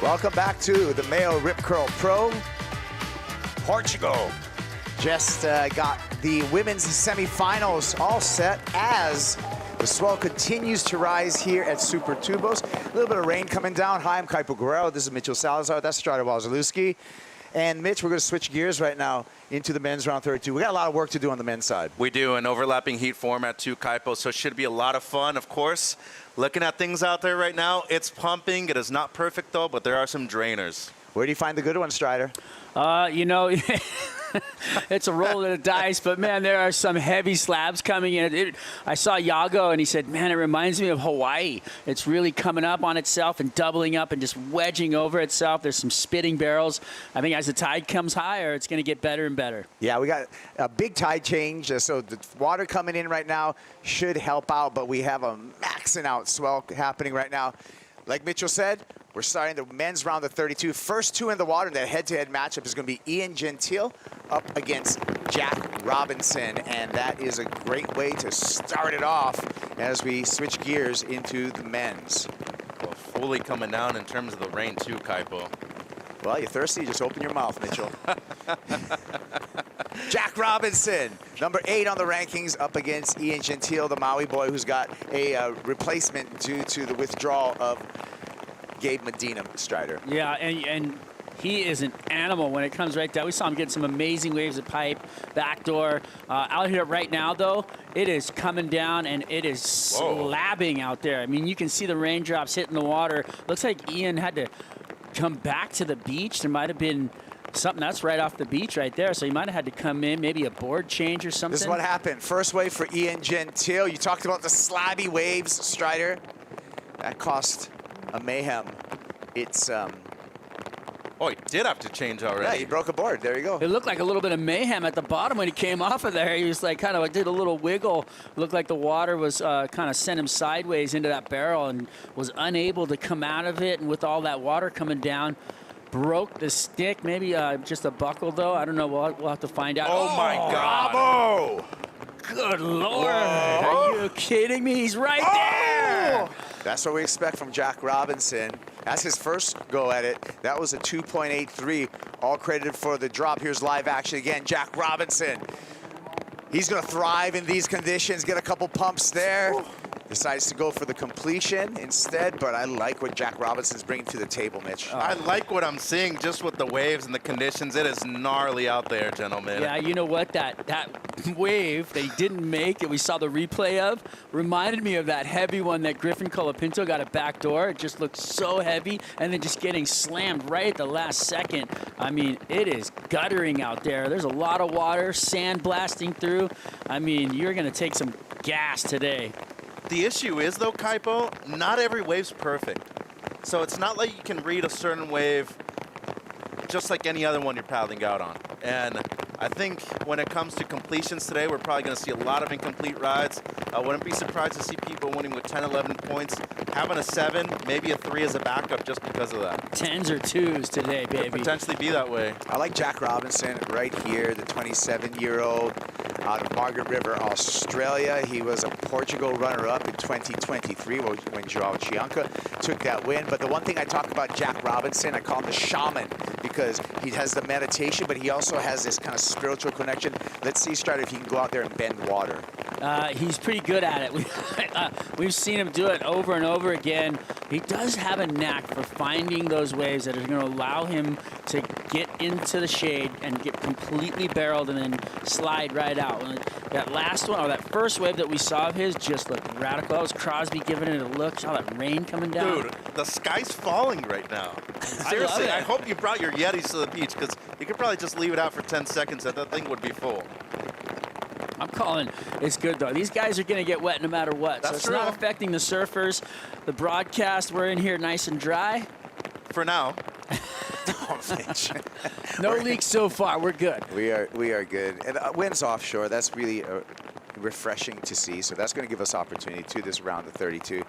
Welcome back to the MEO Rip Curl Pro. Portugal just got the women's semifinals all set as the swell continues to rise here at Super Tubos. A little bit of rain coming down. Hi, I'm Kaipo Guerrero. This is Mitchell Salazar. That's Strider Wazalewski. And Mitch, we're going to switch gears right now into the men's round 32. We got a lot of work to do on the men's side. We do, an overlapping heat format too, Kaipo, so it should be a lot of fun, of course. Looking at things out there right now, it's pumping. It is not perfect, though, but there are some drainers. Where do you find the good ones, Strider? You know, it's a roll of the dice, but, man, there are some heavy slabs coming in. I saw Yago, and he said, man, it reminds me of Hawaii. It's really coming up on itself and doubling up and just wedging over itself. There's some spitting barrels. I think as the tide comes higher, it's going to get better and better. Yeah, we got a big tide change, so the water coming in right now should help out, but we have a maxing out swell happening right now. Like Mitchell said, we're starting the men's round of 32. First two in the water, that head-to-head matchup is going to be Ian Gentile up against Jack Robinson, and that is a great way to start it off as we switch gears into the men's. Well, fully coming down in terms of the rain too, Kaipo. Well, you're thirsty, just open your mouth, Mitchell. Jack Robinson, number 8 on the rankings, up against Ian Gentile, the Maui boy, who's got a replacement due to the withdrawal of Gabe Medina, Strider. Yeah, and he is an animal when it comes right down. We saw him get some amazing waves of pipe, backdoor. Out here right now, though, it is coming down, and it is slabbing out there. I mean, you can see the raindrops hitting the water. Looks like Ian had to come back to the beach. There might have been something that's right off the beach right there, so he might have had to come in, maybe a board change or something. This is what happened. First wave for Ian Gentile. You talked about the slabby waves, Strider. That cost a mayhem. It's Oh, he did have to change already. yeah, he broke a board. There you go. It looked like a little bit of mayhem at the bottom when he came off of there. He was like kind of like did a little wiggle. Looked like the water was kind of sent him sideways into that barrel and was unable to come out of it. And with all that water coming down, broke the stick. Maybe just a buckle, though. I don't know. We'll have to find out. Oh, my God. Bravo! Good Lord. Are you kidding me? He's right there. That's what we expect from Jack Robinson. That's his first go at it. That was a 2.83, all credited for the drop. Here's live action again. Jack Robinson. He's going to thrive in these conditions, get a couple pumps there. Decides to go for the completion instead, but I like what Jack Robinson's bringing to the table, Mitch. I like what I'm seeing just with the waves and the conditions. It is gnarly out there, gentlemen. Yeah, you know what? That wave that he didn't make, that we saw the replay of, reminded me of that heavy one that Griffin Colapinto got a backdoor. It just looked so heavy, and then just getting slammed right at the last second. I mean, it is guttering out there. There's a lot of water, sand blasting through. I mean, you're going to take some gas today. The issue is, though, Kaipo, not every wave's perfect. So it's not like you can read a certain wave just like any other one you're paddling out on. And I think when it comes to completions today, we're probably going to see a lot of incomplete rides. I wouldn't be surprised to see people winning with 10, 11 points, having a 7, maybe a 3 as a backup just because of that. 10s or 2s today, baby. Could potentially be that way. I like Jack Robinson right here, the 27-year-old out of Margaret River, Australia. He was a Portugal runner-up in 2023 when Joao Chianca took that win. But the one thing I talk about Jack Robinson, I call him the shaman because he has the meditation, but he also has this kind of spiritual connection. Let's see, Strider, if he can go out there and bend water. He's pretty good at it. We've seen him do it over and over again. He does have a knack for finding those waves that are going to allow him to get into the shade and get completely barreled and then slide right out. That last one, or that first wave that we saw of his, just looked radical. That was Crosby giving it a look. Saw that rain coming down. Dude, the sky's falling right now. Seriously, I hope you brought your Yetis to the beach because you could probably just leave it out for 10 seconds and that thing would be full. I'm calling it's good, though. These guys are going to get wet no matter what. That's so it's true. not affecting the surfers. The broadcast, we're in here nice and dry. For now. Oh, Mitch. No leaks so far. We're good. We are good. And winds offshore, that's really refreshing to see. So that's going to give us opportunity to this round of 32.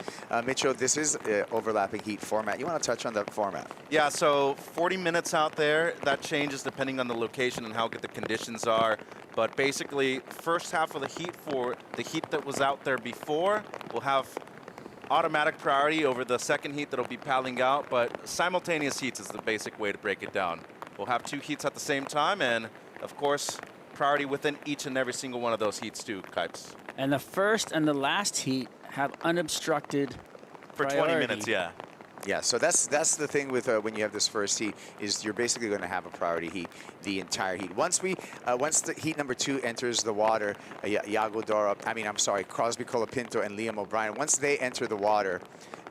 Mitchell, this is overlapping heat format. You want to touch on that format? Yeah, so 40 minutes out there. That changes depending on the location and how good the conditions are. But basically, first half of the heat for the heat that was out there before will have automatic priority over the second heat that'll be paddling out, but simultaneous heats is the basic way to break it down. We'll have 2 heats at the same time, and of course, priority within each and every single one of those heats too, Kipes. And the first and the last heat have unobstructed For priority. 20 minutes, yeah. Yeah, so that's the thing with when you have this first heat is you're basically going to have a priority heat the entire heat. Once the heat number 2 enters the water, Crosby Colapinto and Liam O'Brien, once they enter the water,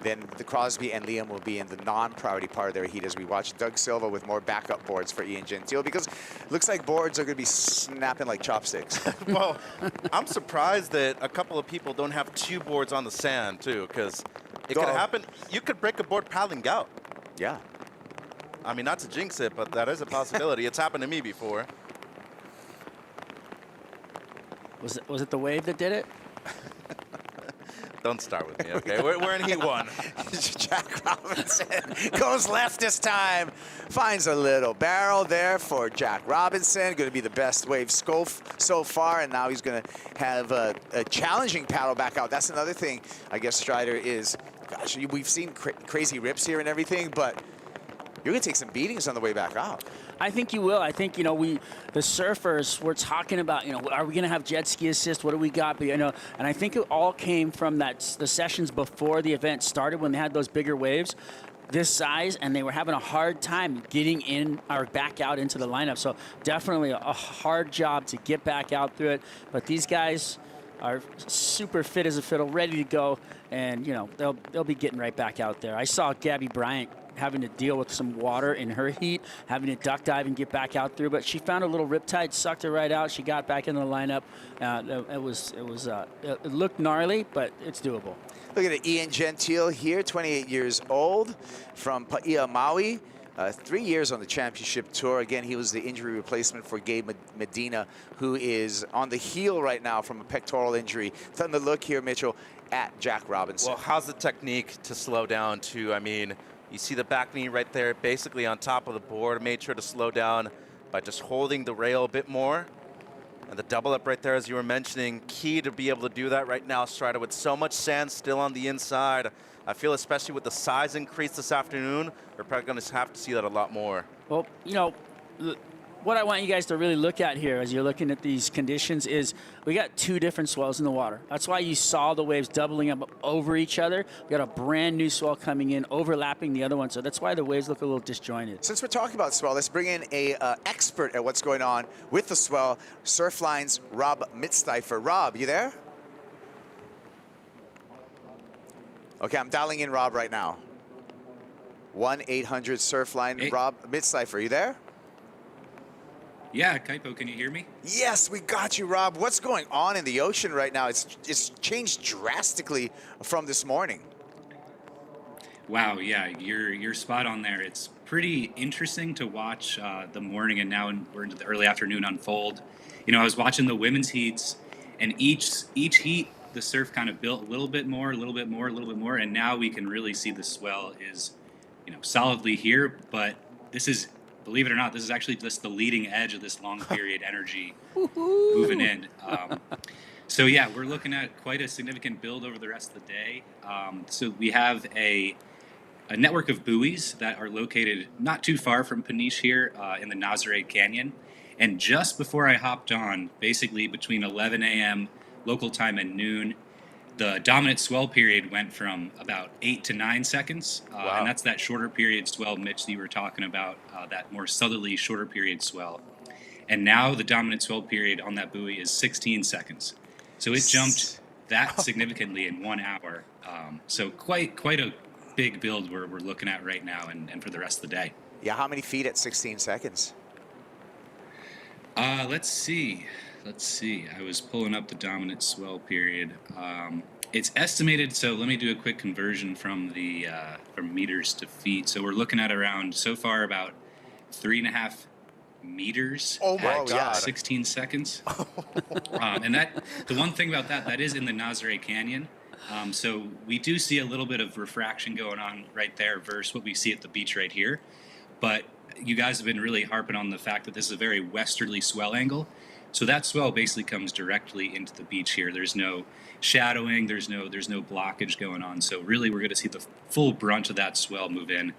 then the Crosby and Liam will be in the non-priority part of their heat as we watch Doug Silva with more backup boards for Ian Gentile, because it looks like boards are going to be snapping like chopsticks. Well, I'm surprised that a couple of people don't have 2 boards on the sand too, because it could happen. You could break a board paddling out. Yeah. I mean, not to jinx it, but that is a possibility. It's happened to me before. Was it the wave that did it? Don't start with me, okay? We're in heat 1. Jack Robinson goes left this time. Finds a little barrel there for Jack Robinson. Going to be the best wave so far, and now he's going to have a challenging paddle back out. That's another thing, I guess, Strider, is, gosh, we've seen crazy rips here and everything, but you're going to take some beatings on the way back out. I think you will. I think, the surfers, we're talking about, are we going to have jet ski assist? What do we got? But, and I think it all came from the sessions before the event started when they had those bigger waves this size, and they were having a hard time getting in or back out into the lineup. So definitely a hard job to get back out through it. But these guys are super fit as a fiddle, ready to go, and, they'll be getting right back out there. I saw Gabby Bryant having to deal with some water in her heat, having to duck dive and get back out through, but she found a little riptide, sucked her right out. She got back into the lineup. It looked gnarly, but it's doable. Look at it, Ian Gentile here, 28 years old, from Paia, Maui. 3 years on the championship tour. Again, he was the injury replacement for Gabe Medina, who is on the heel right now from a pectoral injury. Taking a look here, Mitchell, at Jack Robinson. Well, how's the technique to slow down to, you see the back knee right there, basically on top of the board. Made sure to slow down by just holding the rail a bit more. And the double up right there, as you were mentioning, key to be able to do that right now, Strider, with so much sand still on the inside. I feel especially with the size increase this afternoon, we're probably going to have to see that a lot more. Well, what I want you guys to really look at here as you're looking at these conditions is we got 2 different swells in the water. That's why you saw the waves doubling up over each other. We got a brand new swell coming in, overlapping the other one. So that's why the waves look a little disjointed. Since we're talking about swell, let's bring in a expert at what's going on with the swell, Surfline's Rob Mitzsteifer. Rob, you there? Okay, I'm dialing in Rob right now. 1-800-Surfline, Hey. Rob Mitzsteifer, you there? Yeah, Kaipo, can you hear me? Yes, we got you, Rob. What's going on in the ocean right now? It's changed drastically from this morning. Wow, yeah, you're spot on there. It's pretty interesting to watch the morning and now we're into the early afternoon unfold. I was watching the women's heats, and each heat the surf kind of built a little bit more, and now we can really see the swell is, solidly here. But this is, believe it or not, this is actually just the leading edge of this long period energy moving in. So yeah, we're looking at quite a significant build over the rest of the day. So we have a network of buoys that are located not too far from Peniche here in the Nazare Canyon. And just before I hopped on, basically between 11 a.m. local time and noon, the dominant swell period went from about 8 to 9 seconds. Wow. And that's that shorter period swell, Mitch, that you were talking about, that more southerly shorter period swell. And now the dominant swell period on that buoy is 16 seconds. So it jumped that significantly in 1 hour. So quite a big build we're looking at right now and for the rest of the day. Yeah, how many feet at 16 seconds? Let's see. I was pulling up the dominant swell period. It's estimated. So let me do a quick conversion from the from meters to feet. So we're looking at around so far about 3.5 meters Oh my at God. 16 seconds. And that the one thing about that is in the Nazare Canyon. So we do see a little bit of refraction going on right there versus what we see at the beach right here. But you guys have been really harping on the fact that this is a very westerly swell angle. So that swell basically comes directly into the beach here. There's no shadowing, there's no blockage going on. So really we're going to see the full brunt of that swell move in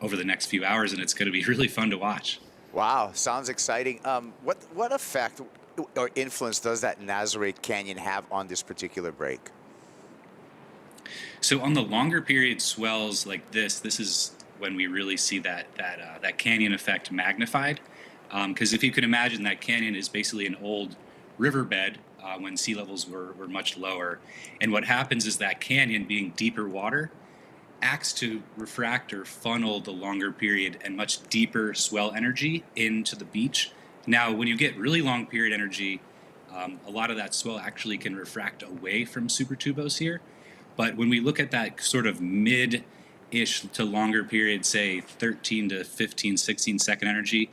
over the next few hours, and it's going to be really fun to watch. Wow, sounds exciting. What effect or influence does that Nazareth Canyon have on this particular break? So on the longer period swells like this is when we really see that canyon effect magnified. Because if you can imagine, that canyon is basically an old riverbed when sea levels were much lower. And what happens is that canyon, being deeper water, acts to refract or funnel the longer period and much deeper swell energy into the beach. Now, when you get really long period energy, a lot of that swell actually can refract away from Supertubos here. But when we look at that sort of mid-ish to longer period, say 13 to 15, 16 second energy,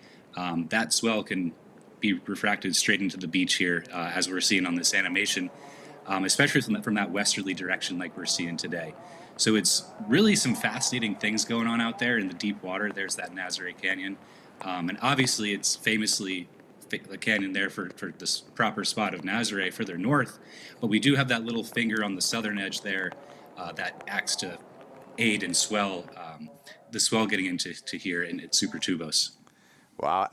that swell can be refracted straight into the beach here, as we're seeing on this animation, especially from that westerly direction like we're seeing today. So it's really some fascinating things going on out there in the deep water. There's that Nazare Canyon. And obviously it's famously the canyon there for this proper spot of Nazare further north. But we do have that little finger on the southern edge there that acts to aid and swell the swell getting into here in Supertubos. Wow.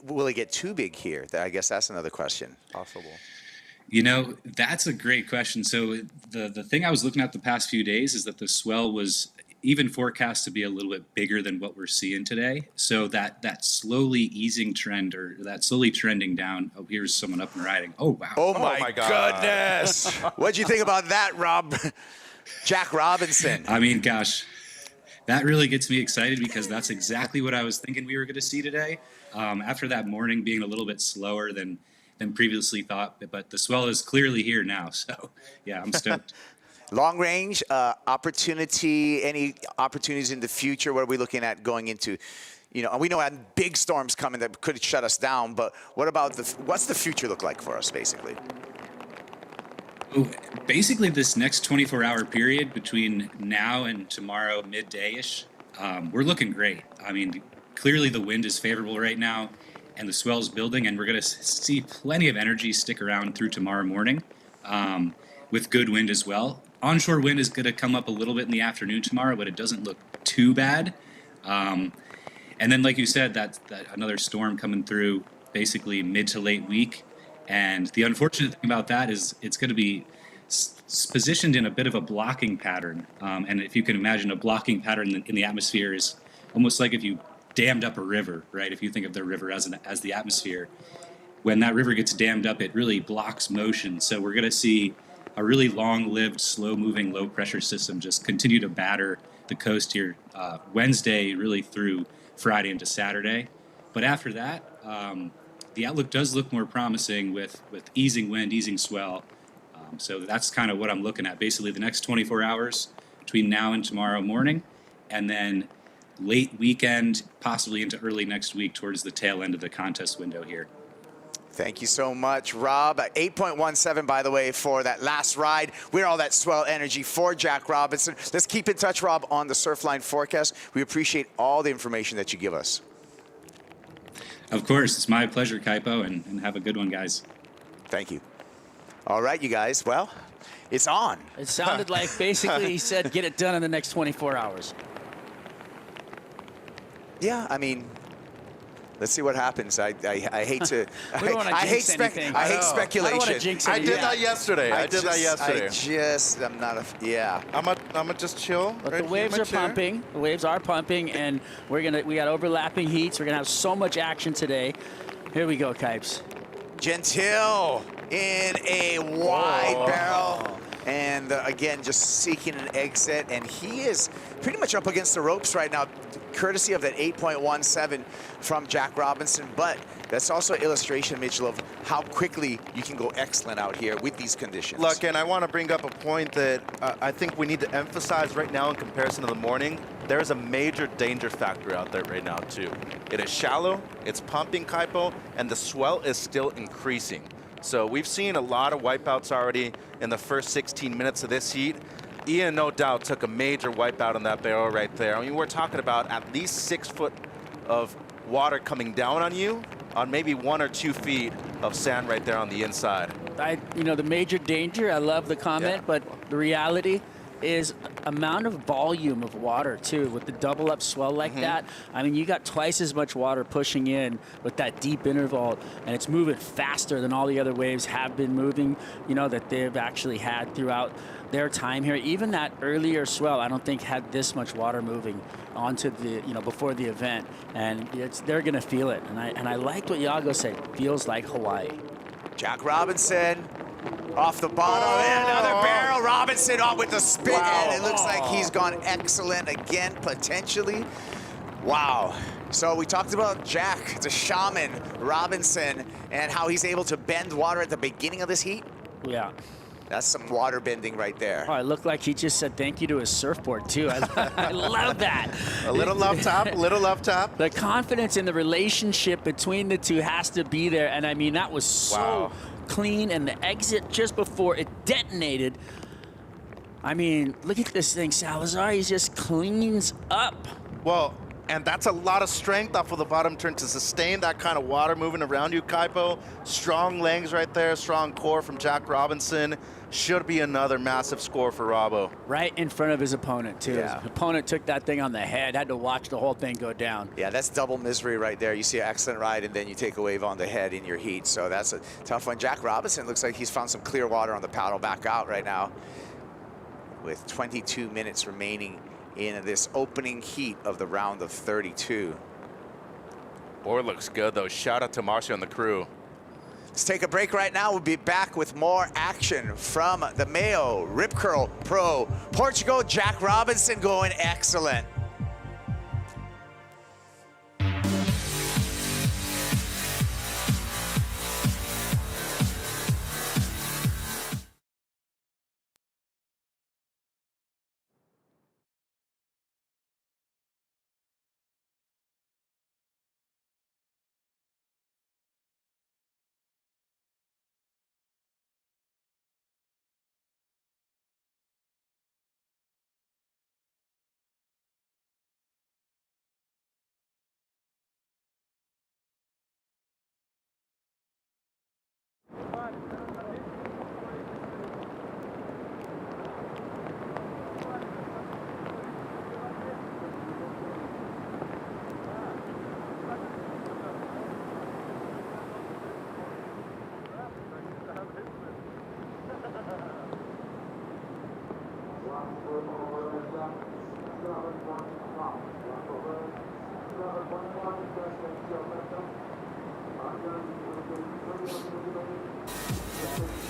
Will it get too big here? I guess that's another question. Possible. You know, that's a great question. So the thing I was looking at the past few days is that the swell was even forecast to be a little bit bigger than what we're seeing today. So that slowly easing trend, or that slowly trending down. Oh, here's someone up and riding. Oh, wow. Oh my goodness. What'd you think about that, Rob? Jack Robinson. I mean, gosh, that really gets me excited because that's exactly what I was thinking we were going to see today. After that morning being a little bit slower than previously thought, but the swell is clearly here now. So, yeah, I'm stoked. Long range opportunity, any opportunities in the future? What are we looking at going into? You know, we know had big storms coming that could shut us down, but what about what's the future look like for us, basically? Basically, this next 24-hour period between now and tomorrow midday-ish, we're looking great. I mean, clearly the wind is favorable right now, and the swell's building, and we're going to see plenty of energy stick around through tomorrow morning with good wind as well. Onshore wind is going to come up a little bit in the afternoon tomorrow, but it doesn't look too bad. And then, like you said, that another storm coming through basically mid to late week. And the unfortunate thing about that is it's going to be positioned in a bit of a blocking pattern. And if you can imagine, a blocking pattern in the atmosphere is almost like if you dammed up a river, right? If you think of the river as the atmosphere, when that river gets dammed up, it really blocks motion. So we're going to see a really long-lived, slow-moving, low-pressure system just continue to batter the coast here Wednesday really through Friday into Saturday. But after that, the outlook does look more promising with easing wind, easing swell. So that's kind of what I'm looking at. Basically, the next 24 hours between now and tomorrow morning, and then late weekend, possibly into early next week towards the tail end of the contest window here. Thank you so much, Rob. 8.17, by the way, for that last ride. We're all that swell energy for Jack Robinson. Let's keep in touch, Rob, on the Surfline forecast. We appreciate all the information that you give us. Of course. It's my pleasure, Kaipo, and have a good one, guys. Thank you. All right, you guys. Well, it's on. It sounded like basically he said get it done in the next 24 hours. Yeah, I mean, let's see what happens. I hate to. We don't want to jinx anything. I hate speculation. I don't want to jinx I anything. did that yesterday. I'm not a. Yeah. I'm gonna just chill. But right the waves here are in my chair. pumping. The waves are pumping, and we got overlapping heats. We're gonna have so much action today. Here we go, Kipes. Gentile in a wide barrel. And again, just seeking an exit. And he is pretty much up against the ropes right now, courtesy of that 8.17 from Jack Robinson. But that's also an illustration, Mitchell, of how quickly you can go excellent out here with these conditions. Look, and I want to bring up a point that I think we need to emphasize right now in comparison to the morning. There's a major danger factor out there right now, too. It is shallow, it's pumping, Kaipo, and the swell is still increasing. So we've seen a lot of wipeouts already in the first 16 minutes of this heat. Ian, no doubt, took a major wipeout on that barrel right there. I mean, we're talking about at least 6 foot of water coming down on you, on maybe 1 or 2 feet of sand right there on the inside. You know, the major danger, I love the comment, but the reality is amount of volume of water too, with the double up swell like that. I mean, you got twice as much water pushing in with that deep interval, and it's moving faster than all the other waves have been moving, you know, that they've actually had throughout their time here. Even that earlier swell, I don't think had this much water moving onto the, you know, before the event, and they're gonna feel it. And I liked what Iago said, feels like Hawaii. Jack Robinson off the bottom, and another barrel. Robinson on with the spin, and it looks like he's gone excellent again, potentially. Wow. So we talked about Jack, the shaman, Robinson, and how he's able to bend water at the beginning of this heat. Yeah. That's some water bending right there. Oh, it looked like he just said thank you to his surfboard, too. I love that. A little love tap, a little love tap. The confidence in the relationship between the two has to be there. And I mean, that was so clean. And the exit just before it detonated. I mean, look at this thing. Salazar, he just cleans up. Well, and that's a lot of strength off of the bottom turn to sustain that kind of water moving around you, Kaipo. Strong legs right there, strong core from Jack Robinson. Should be another massive score for Robbo. Right in front of his opponent, too. Yeah. His opponent took that thing on the head, had to watch the whole thing go down. Yeah, that's double misery right there. You see an excellent ride, and then you take a wave on the head in your heat. So that's a tough one. Jack Robinson looks like he's found some clear water on the paddle back out right now with 22 minutes remaining in this opening heat of the round of 32. Board looks good, though. Shout out to Marcio and the crew. Let's take a break right now. We'll be back with more action from the MEO Rip Curl Pro. Portugal, Jack Robinson going excellent.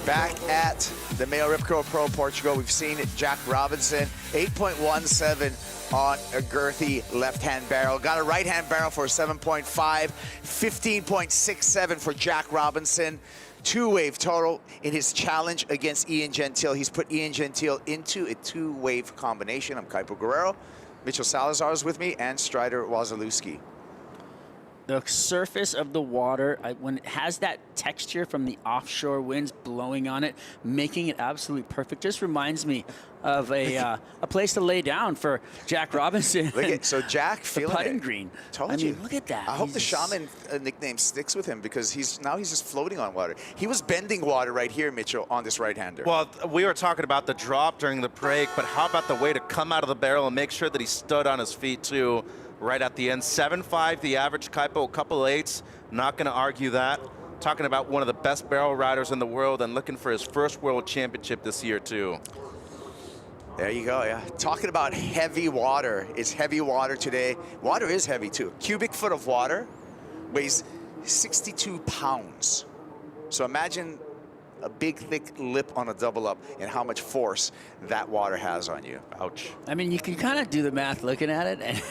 Back at the MEO Rip Curl Pro Portugal, we've seen Jack Robinson, 8.17 on a girthy left-hand barrel. Got a right-hand barrel for 7.5, 15.67 for Jack Robinson. Two-wave total in his challenge against Ian Gentile. He's put Ian Gentile into a two-wave combination. I'm Kaipo Guerrero. Mitchell Salazar is with me, and Strider Wazalewski. The surface of the water, when it has that texture from the offshore winds blowing on it, making it absolutely perfect, just reminds me of a place to lay down for Jack Robinson. Look at, so Jack feeling the putting it. green. Told I you. mean, look at that. I hope the shaman nickname sticks with him, because now he's just floating on water. He was bending water right here, Mitchell, on this right-hander. Well, we were talking about the drop during the break, but how about the way to come out of the barrel and make sure that he stood on his feet too right at the end. 7.5 the average, Kaipo, a couple of 8s. Not going to argue that. Talking about one of the best barrel riders in the world and looking for his first world championship this year too. There you go, yeah. Talking about heavy water. It's heavy water today. Water is heavy too. Cubic foot of water weighs 62 pounds. So imagine a big, thick lip on a double up and how much force that water has on you. Ouch. I mean, you can kind of do the math looking at it,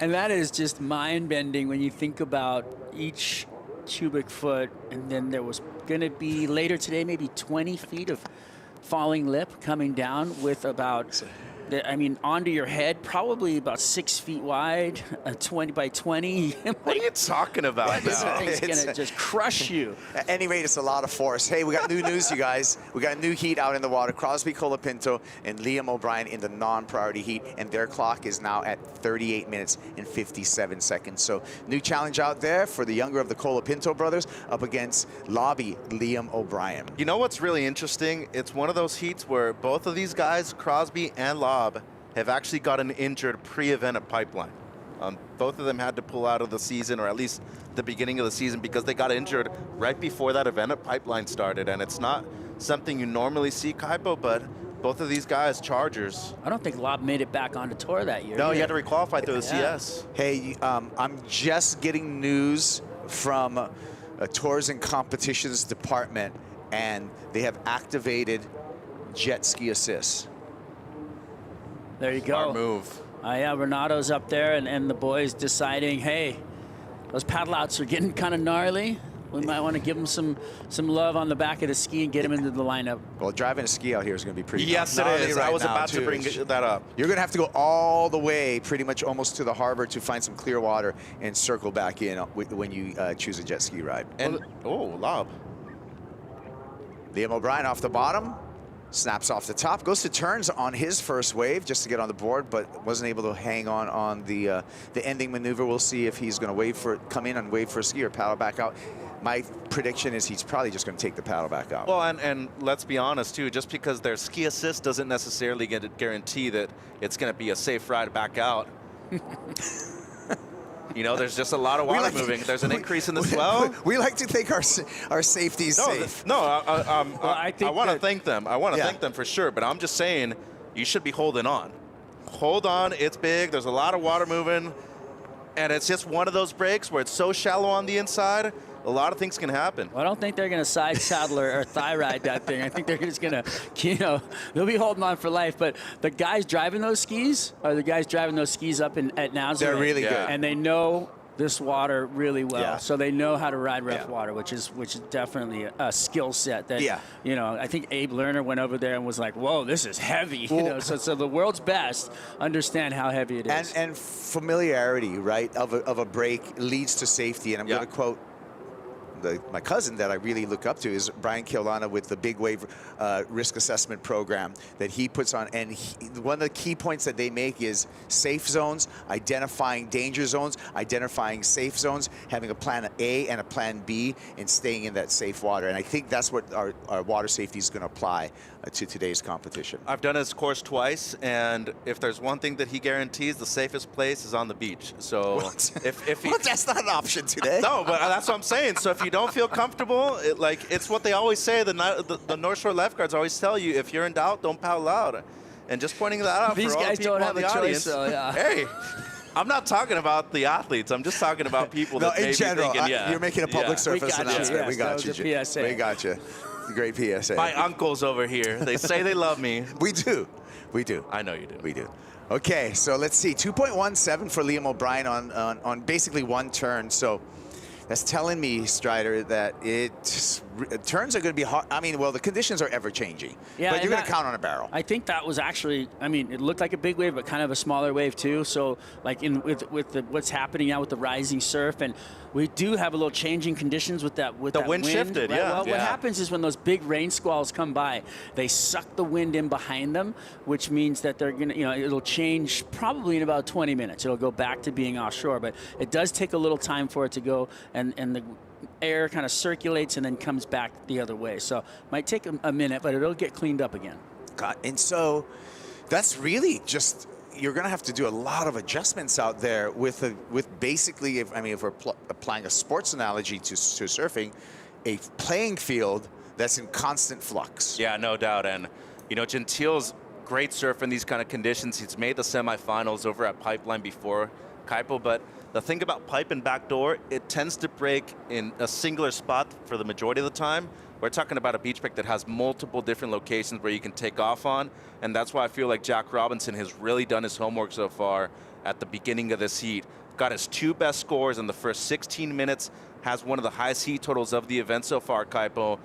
and that is just mind-bending when you think about each cubic foot, and then there was going to be later today maybe 20 feet of falling lip coming down with about, I mean, onto your head, probably about 6 feet wide, 20 by 20. What are you talking about This now? thing's going to just crush you. At any rate, it's a lot of force. Hey, we got new news, you guys. We got new heat out in the water. Crosby Colapinto and Liam O'Brien in the non-priority heat, and their clock is now at 38 minutes and 57 seconds. So new challenge out there for the younger of the Colapinto brothers up against Lobby Liam O'Brien. You know what's really interesting? It's one of those heats where both of these guys, Crosby and Lob, have actually gotten injured pre-event at Pipeline. Both of them had to pull out of the season, or at least the beginning of the season, because they got injured right before that event at Pipeline started. And it's not something you normally see, Kaipo, but both of these guys, Chargers. I don't think Lob made it back onto tour that year. No, either. you had to requalify through the Yeah. CS. Hey, I'm just getting news from Tours and Competitions Department, and they have activated jet ski assist. There you go. Smart move. Yeah, Renato's up there, and the boys deciding, hey, those paddle outs are getting kind of gnarly. We might want to give them some love on the back of the ski and get them into the lineup. Well, driving a ski out here is going to be pretty Yes, it gnarly is. right I was now, about to too. bring that up. You're going to have to go all the way, pretty much almost to the harbor, to find some clear water and circle back in when you choose a jet ski ride. And, Lob. Liam O'Brien off the bottom, snaps off the top, goes to turns on his first wave just to get on the board, but wasn't able to hang on the ending maneuver. We'll see if he's going to come in and wave for a ski or paddle back out. My prediction is he's probably just going to take the paddle back out. Well, and let's be honest, too, just because there's ski assist doesn't necessarily guarantee that it's going to be a safe ride back out. You know, there's just a lot of water moving. There's an increase in the swell. We like to think our safety is safe. I want to thank them. I want to Yeah. thank them for sure, but I'm just saying you should be holding on. Hold on. It's big. There's a lot of water moving, and it's just one of those breaks where it's so shallow on the inside, a lot of things can happen. Well, I don't think they're going to side saddle or thigh ride that thing. I think they're just going to, they'll be holding on for life. But the guys driving those skis are the guys driving those skis up at Nazareth. They're really good. And they know this water really well. Yeah. So they know how to ride rough Yeah. water, which is definitely a skill set that, Yeah. I think Abe Lerner went over there and was like, whoa, this is heavy. Well, So the world's best understand how heavy it is. And familiarity, right, of a break leads to safety. And I'm Yeah. going to quote my cousin that I really look up to is Brian Keolana with the Big Wave risk assessment program that he puts on. And one of the key points that they make is safe zones, identifying danger zones, identifying safe zones, having a plan A and a plan B, and staying in that safe water. And I think that's what our water safety is going to apply to today's competition. I've done his course twice, and if there's one thing that he guarantees, the safest place is on the beach. So if he, Well, that's not an option today. no, but that's what I'm saying. So if you don't feel comfortable, it's what they always say. The North Shore lifeguards always tell you, if you're in doubt, don't paddle out. And just pointing that out These for all guys people don't have in the a choice, audience. though, yeah. Hey, I'm not talking about the athletes. I'm just talking about people No, that may in be general, thinking, yeah. you're making a public yeah. service got you, announcement. yes, We that got was you. a Jim. PSA. We got you. Great PSA. My uncles over here, they say they love me. We do. We do. I know you do. We do. Okay, so let's see. 2.17 for Liam O'Brien on basically one turn. So that's telling me, Strider, that turns are going to be hard. I mean, well, the conditions are ever changing. Yeah, but you're and going to count on a barrel. I think that was actually, it looked like a big wave, but kind of a smaller wave too. So like what's happening now with the rising surf, and we do have a little changing conditions with that The wind shifted, right? yeah. Well, Yeah. what happens is when those big rain squalls come by, they suck the wind in behind them, which means that they're gonna, it'll change probably in about 20 minutes. It'll go back to being offshore, but it does take a little time for it to go, and the air kind of circulates and then comes back the other way. So it might take a minute, but it'll get cleaned up again. And so that's really just, you're going to have to do a lot of adjustments out there with basically, if we're applying a sports analogy to surfing, a playing field that's in constant flux. Yeah, no doubt. And, Gentile's great surf in these kind of conditions. He's made the semifinals over at Pipeline before, Kaipo, but the thing about pipe and backdoor, it tends to break in a singular spot for the majority of the time, we're talking about a beach break that has multiple different locations where you can take off on, and that's why I feel like Jack Robinson has really done his homework so far at the beginning of this heat. Got his 2 best scores in the first 16 minutes, has one of the highest heat totals of the event so far, Kaipo.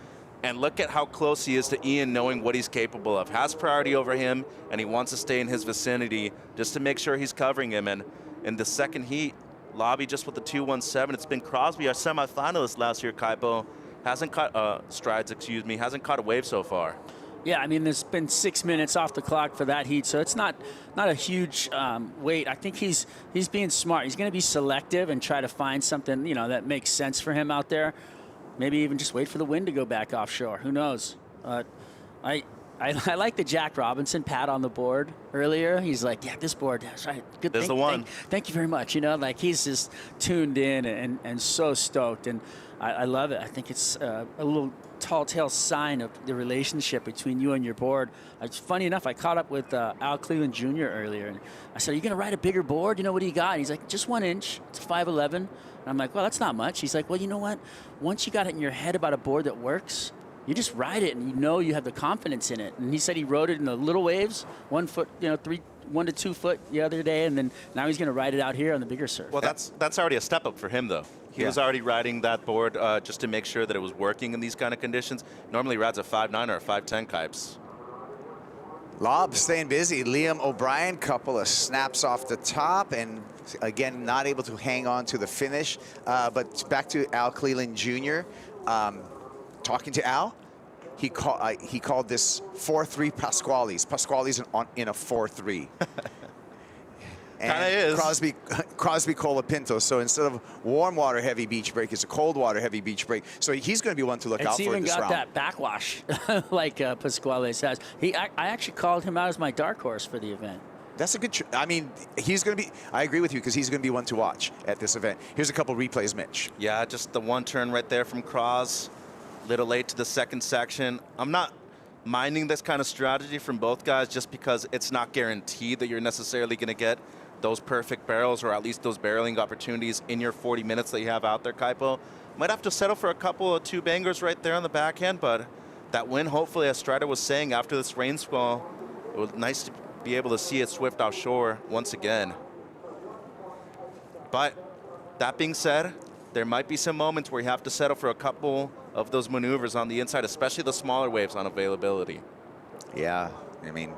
And look at how close he is to Ian, knowing what he's capable of. Has priority over him, and he wants to stay in his vicinity just to make sure he's covering him. And in the second heat, Lobby just with the 2:17. It's been Crosby, our semifinalist last year, Kaipo. Hasn't caught, Strides, excuse me, hasn't caught a wave so far. Yeah, I mean, there's been 6 minutes off the clock for that heat, so it's not a huge wait. I think he's being smart. He's going to be selective and try to find something, you know, that makes sense for him out there. Maybe even just wait for the wind to go back offshore. Who knows? I like the Jack Robinson pat on the board earlier. He's like, yeah, this board, that's right. Good. There's the one. Thank you very much. You know, like he's just tuned in and so stoked. And I love it. I think it's a little tall tale sign of the relationship between you and your board. It's funny enough, I caught up with Al Cleveland Jr. earlier, and I said, are you going to ride a bigger board? You know, what do you got? And he's like, just 1 inch. It's 5'11". And I'm like, well, that's not much. He's like, well, you know what? Once you got it in your head about a board that works, you just ride it, and you know you have the confidence in it. And he said he rode it in the little waves, 1 foot, you know, 1 to 2 foot the other day, and then now he's going to ride it out here on the bigger surf. Well, that's already a step up for him, though. He was already riding that board just to make sure that it was working in these kind of conditions. Normally rides a 5'9" or a 5'10" Kipes. Lob staying busy. Liam O'Brien, couple of snaps off the top, and again, not able to hang on to the finish. But back to Al Cleveland Jr. Talking to Al, he called this 4-3 Pasquale's. Pasquale's in a 4-3. Kind of is. Crosby Colapinto. So instead of warm water heavy beach break, it's a cold water heavy beach break. So he's going to be one to look out for in this round. It's even got that backwash like Pasquale has. I actually called him out as my dark horse for the event. That's a good. I mean, he's going to be. I agree with you because he's going to be one to watch at this event. Here's a couple replays, Mitch. Yeah, just the one turn right there from Cross. Little late to the second section. I'm not minding this kind of strategy from both guys just because it's not guaranteed that you're necessarily going to get those perfect barrels or at least those barreling opportunities in your 40 minutes that you have out there, Kaipo. Might have to settle for a couple of 2 bangers right there on the backhand, but that win, hopefully, as Strider was saying, after this rain squall, it was nice to be able to see it swift offshore once again. But that being said, there might be some moments where you have to settle for a couple of those maneuvers on the inside, especially the smaller waves on availability. Yeah, I mean,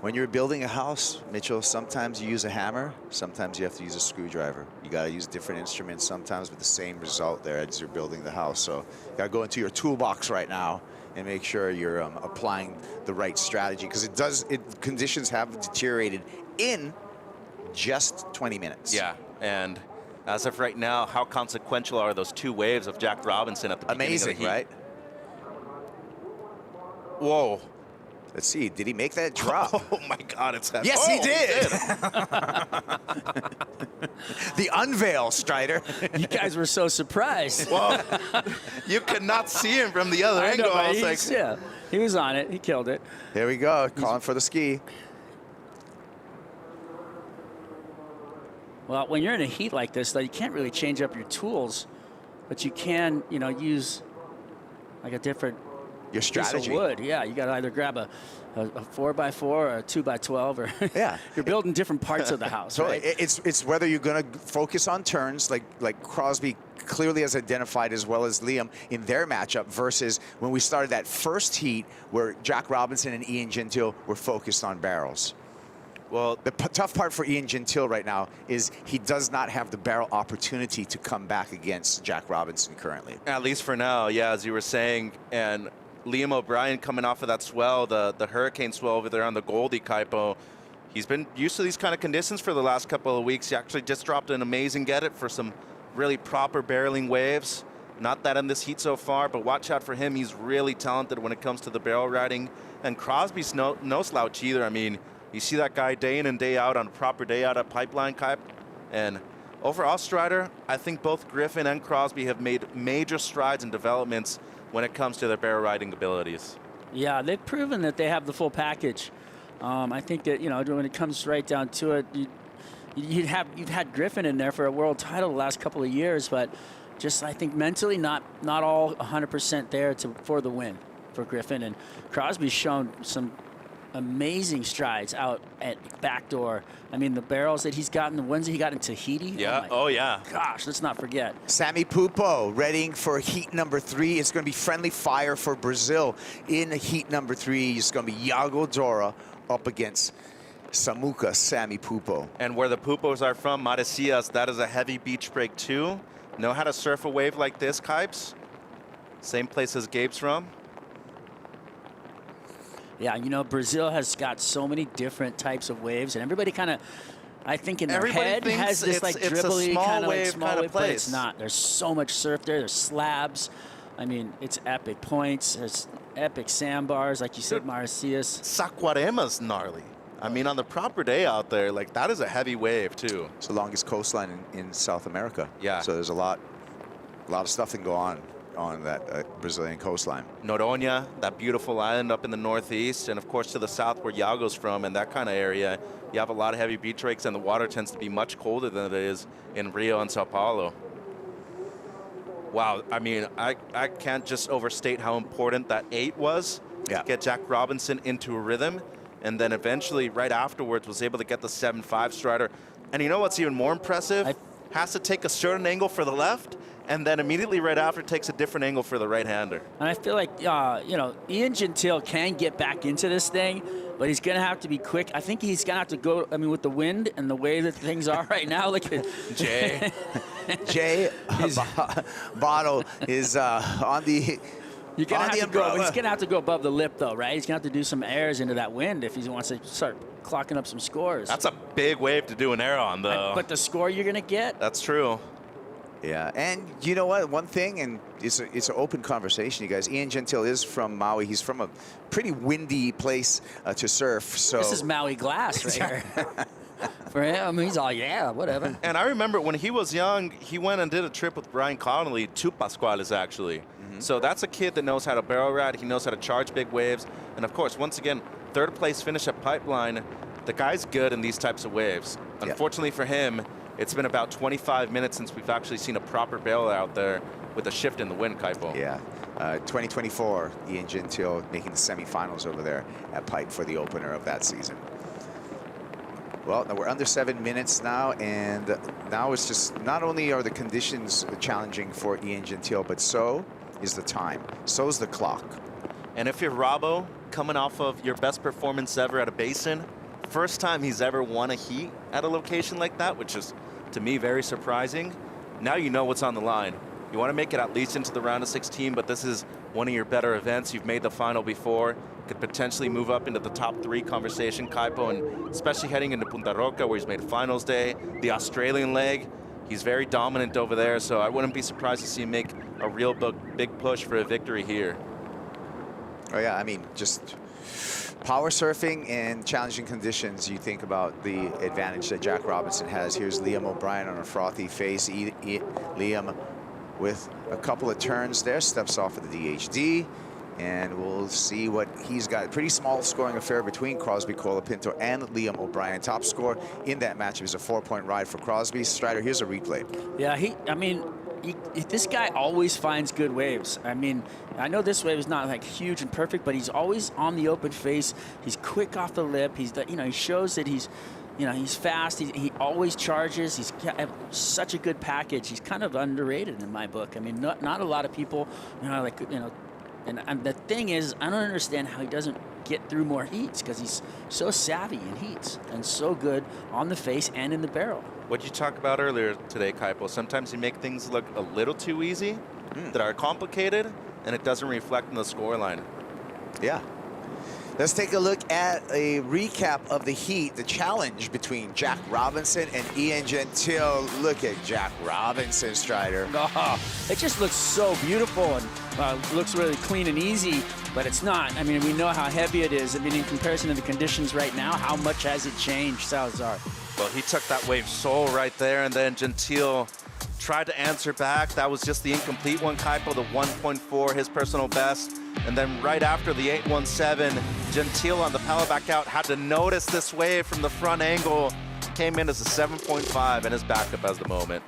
when you're building a house, Mitchell, sometimes you use a hammer, sometimes you have to use a screwdriver. You got to use different instruments sometimes with the same result there as you're building the house. So you got to go into your toolbox right now and make sure you're applying the right strategy, because conditions have deteriorated in just 20 minutes. Yeah, and as of right now, how consequential are those 2 waves of Jack Robinson at the beginning of the heat? Amazing, right? Whoa. Let's see, did he make that drop? Oh my God, it's heavy. Yes, he did. The unveil, Strider. You guys were so surprised. Well, you could not see him from the other angle. I was like, yeah, he was on it. He killed it. Here we go, calling for the ski. Well, when you're in a heat like this, though, you can't really change up your tools, but you can, you know, use like a different your strategy. piece of wood. Yeah, you got to either grab a 4x4 or a 2x12, or yeah, you're building different parts of the house. So right? it's whether you're going to focus on turns, like Crosby clearly has identified, as well as Liam in their matchup, versus when we started that first heat where Jack Robinson and Ian Gentile were focused on barrels. Well, the tough part for Ian Gentile right now is he does not have the barrel opportunity to come back against Jack Robinson currently. At least for now, yeah, as you were saying. And Liam O'Brien coming off of that swell, the hurricane swell over there on the Goldie, Kaipo. He's been used to these kind of conditions for the last couple of weeks. He actually just dropped an amazing get it for some really proper barreling waves. Not that in this heat so far, but watch out for him. He's really talented when it comes to the barrel riding. And Crosby's no slouch either. I mean, you see that guy day in and day out on a proper day out at Pipeline, Kaipo. And overall, Strider, I think both Griffin and Crosby have made major strides and developments when it comes to their barrel riding abilities. Yeah, they've proven that they have the full package. I think that, you know, when it comes right down to it, you've had Griffin in there for a world title the last couple of years, but just, I think, mentally not all 100% there for the win for Griffin. And Crosby's shown some amazing strides out at backdoor. I mean, the barrels that he's gotten, the ones that he got in Tahiti. Yeah. Oh, yeah. Gosh, let's not forget. Sammy Pupo readying for heat number 3. It's going to be friendly fire for Brazil in heat number 3. It's going to be Iago Dora up against Samuka Sammy Pupo. And where the Pupos are from, Maresias, that is a heavy beach break too. Know how to surf a wave like this, Kipes? Same place as Gabe's from. Yeah, you know, Brazil has got so many different types of waves, and everybody kind of, I think in their Everybody head thinks has this like dribbly kind of like small wave, but it's place. not. There's so much surf there. There's slabs. I mean, it's epic points. There's epic sandbars, like you said, Maresias. Saquarema's gnarly. I mean, on the proper day out there, like that is a heavy wave too. It's the longest coastline in South America. Yeah. So there's a lot of stuff that can go on that Brazilian coastline. Noronha, that beautiful island up in the northeast, and of course to the south where Iago's from, and that kind of area, you have a lot of heavy beach breaks, and the water tends to be much colder than it is in Rio and Sao Paulo. Wow, I mean, I can't just overstate how important that 8 was to get Jack Robinson into a rhythm, and then eventually, right afterwards, was able to get the 7-5 strider. And you know what's even more impressive? Has to take a certain angle for the left, and then immediately right after takes a different angle for the right-hander. And I feel like, you know, Ian Gentile can get back into this thing, but he's going to have to be quick. I think he's going to have to go, I mean, with the wind and the way that things are right now, look at Jay Bottle is on the He's going to have to go above the lip, though, right? He's going to have to do some airs into that wind if he wants to start clocking up some scores. That's a big wave to do an air on, though. But the score you're going to get? That's true. Yeah, and you know what? One thing, and it's an open conversation, you guys. Ian Gentile is from Maui. He's from a pretty windy place to surf. So this is Maui glass right here. For him, he's all, yeah, whatever. And I remember when he was young, he went and did a trip with Brian Connolly to Pascuales, actually. So that's a kid that knows how to barrel ride. He knows how to charge big waves. And, of course, once again, third place finish at Pipeline. The guy's good in these types of waves. Unfortunately for him, it's been about 25 minutes since we've actually seen a proper barrel out there with a shift in the wind, Kaipo. Yeah. 2024, Ian Gentile making the semifinals over there at Pipe for the opener of that season. Well, we're under 7 minutes now, and now it's just not only are the conditions challenging for Ian Gentile, but so is the time. So's the clock. And if you're Robbo, coming off of your best performance ever at a basin, first time he's ever won a heat at a location like that, which is, to me, very surprising. Now you know what's on the line. You want to make it at least into the round of 16, but this is one of your better events. You've made the final before. Could potentially move up into the top 3 conversation, Kaipo, and especially heading into Punta Roca, where he's made finals day, the Australian leg. He's very dominant over there, so I wouldn't be surprised to see him make a real big push for a victory here. Oh, yeah, I mean, just power surfing and challenging conditions, you think about the advantage that Jack Robinson has. Here's Liam O'Brien on a frothy face. Liam with a couple of turns there, steps off of the DHD, and we'll see what he's got. Pretty small scoring affair between Crosby Colapinto and Liam O'Brien. Top score in that matchup is a 4-point ride for Crosby. Strider, here's a replay. Yeah, this guy always finds good waves. I mean, I know this wave is not like huge and perfect, but he's always on the open face. He's quick off the lip. He's, you know, he shows that he's, you know, he's fast. He always charges. He's got such a good package. He's kind of underrated in my book. I mean, not a lot of people, you know, like, you know, and the thing is, I don't understand how he doesn't get through more heats, because he's so savvy in heats and so good on the face and in the barrel. What you talked about earlier today, Kaipo, sometimes you make things look a little too easy, that are complicated, and it doesn't reflect in the scoreline. Yeah. Let's take a look at a recap of the heat, the challenge between Jack Robinson and Ian Gentile. Look at Jack Robinson, Strider. Oh, it just looks so beautiful and looks really clean and easy, but it's not. I mean, we know how heavy it is. I mean, in comparison to the conditions right now, how much has it changed, Salazar? Well, he took that wave so right there, and then Gentile tried to answer back. That was just the incomplete one, Kaipo, the 1.4, his personal best. And then right after the 817, Gentile on the paddle back out had to notice this wave from the front angle. Came in as a 7.5 and his backup as the moment.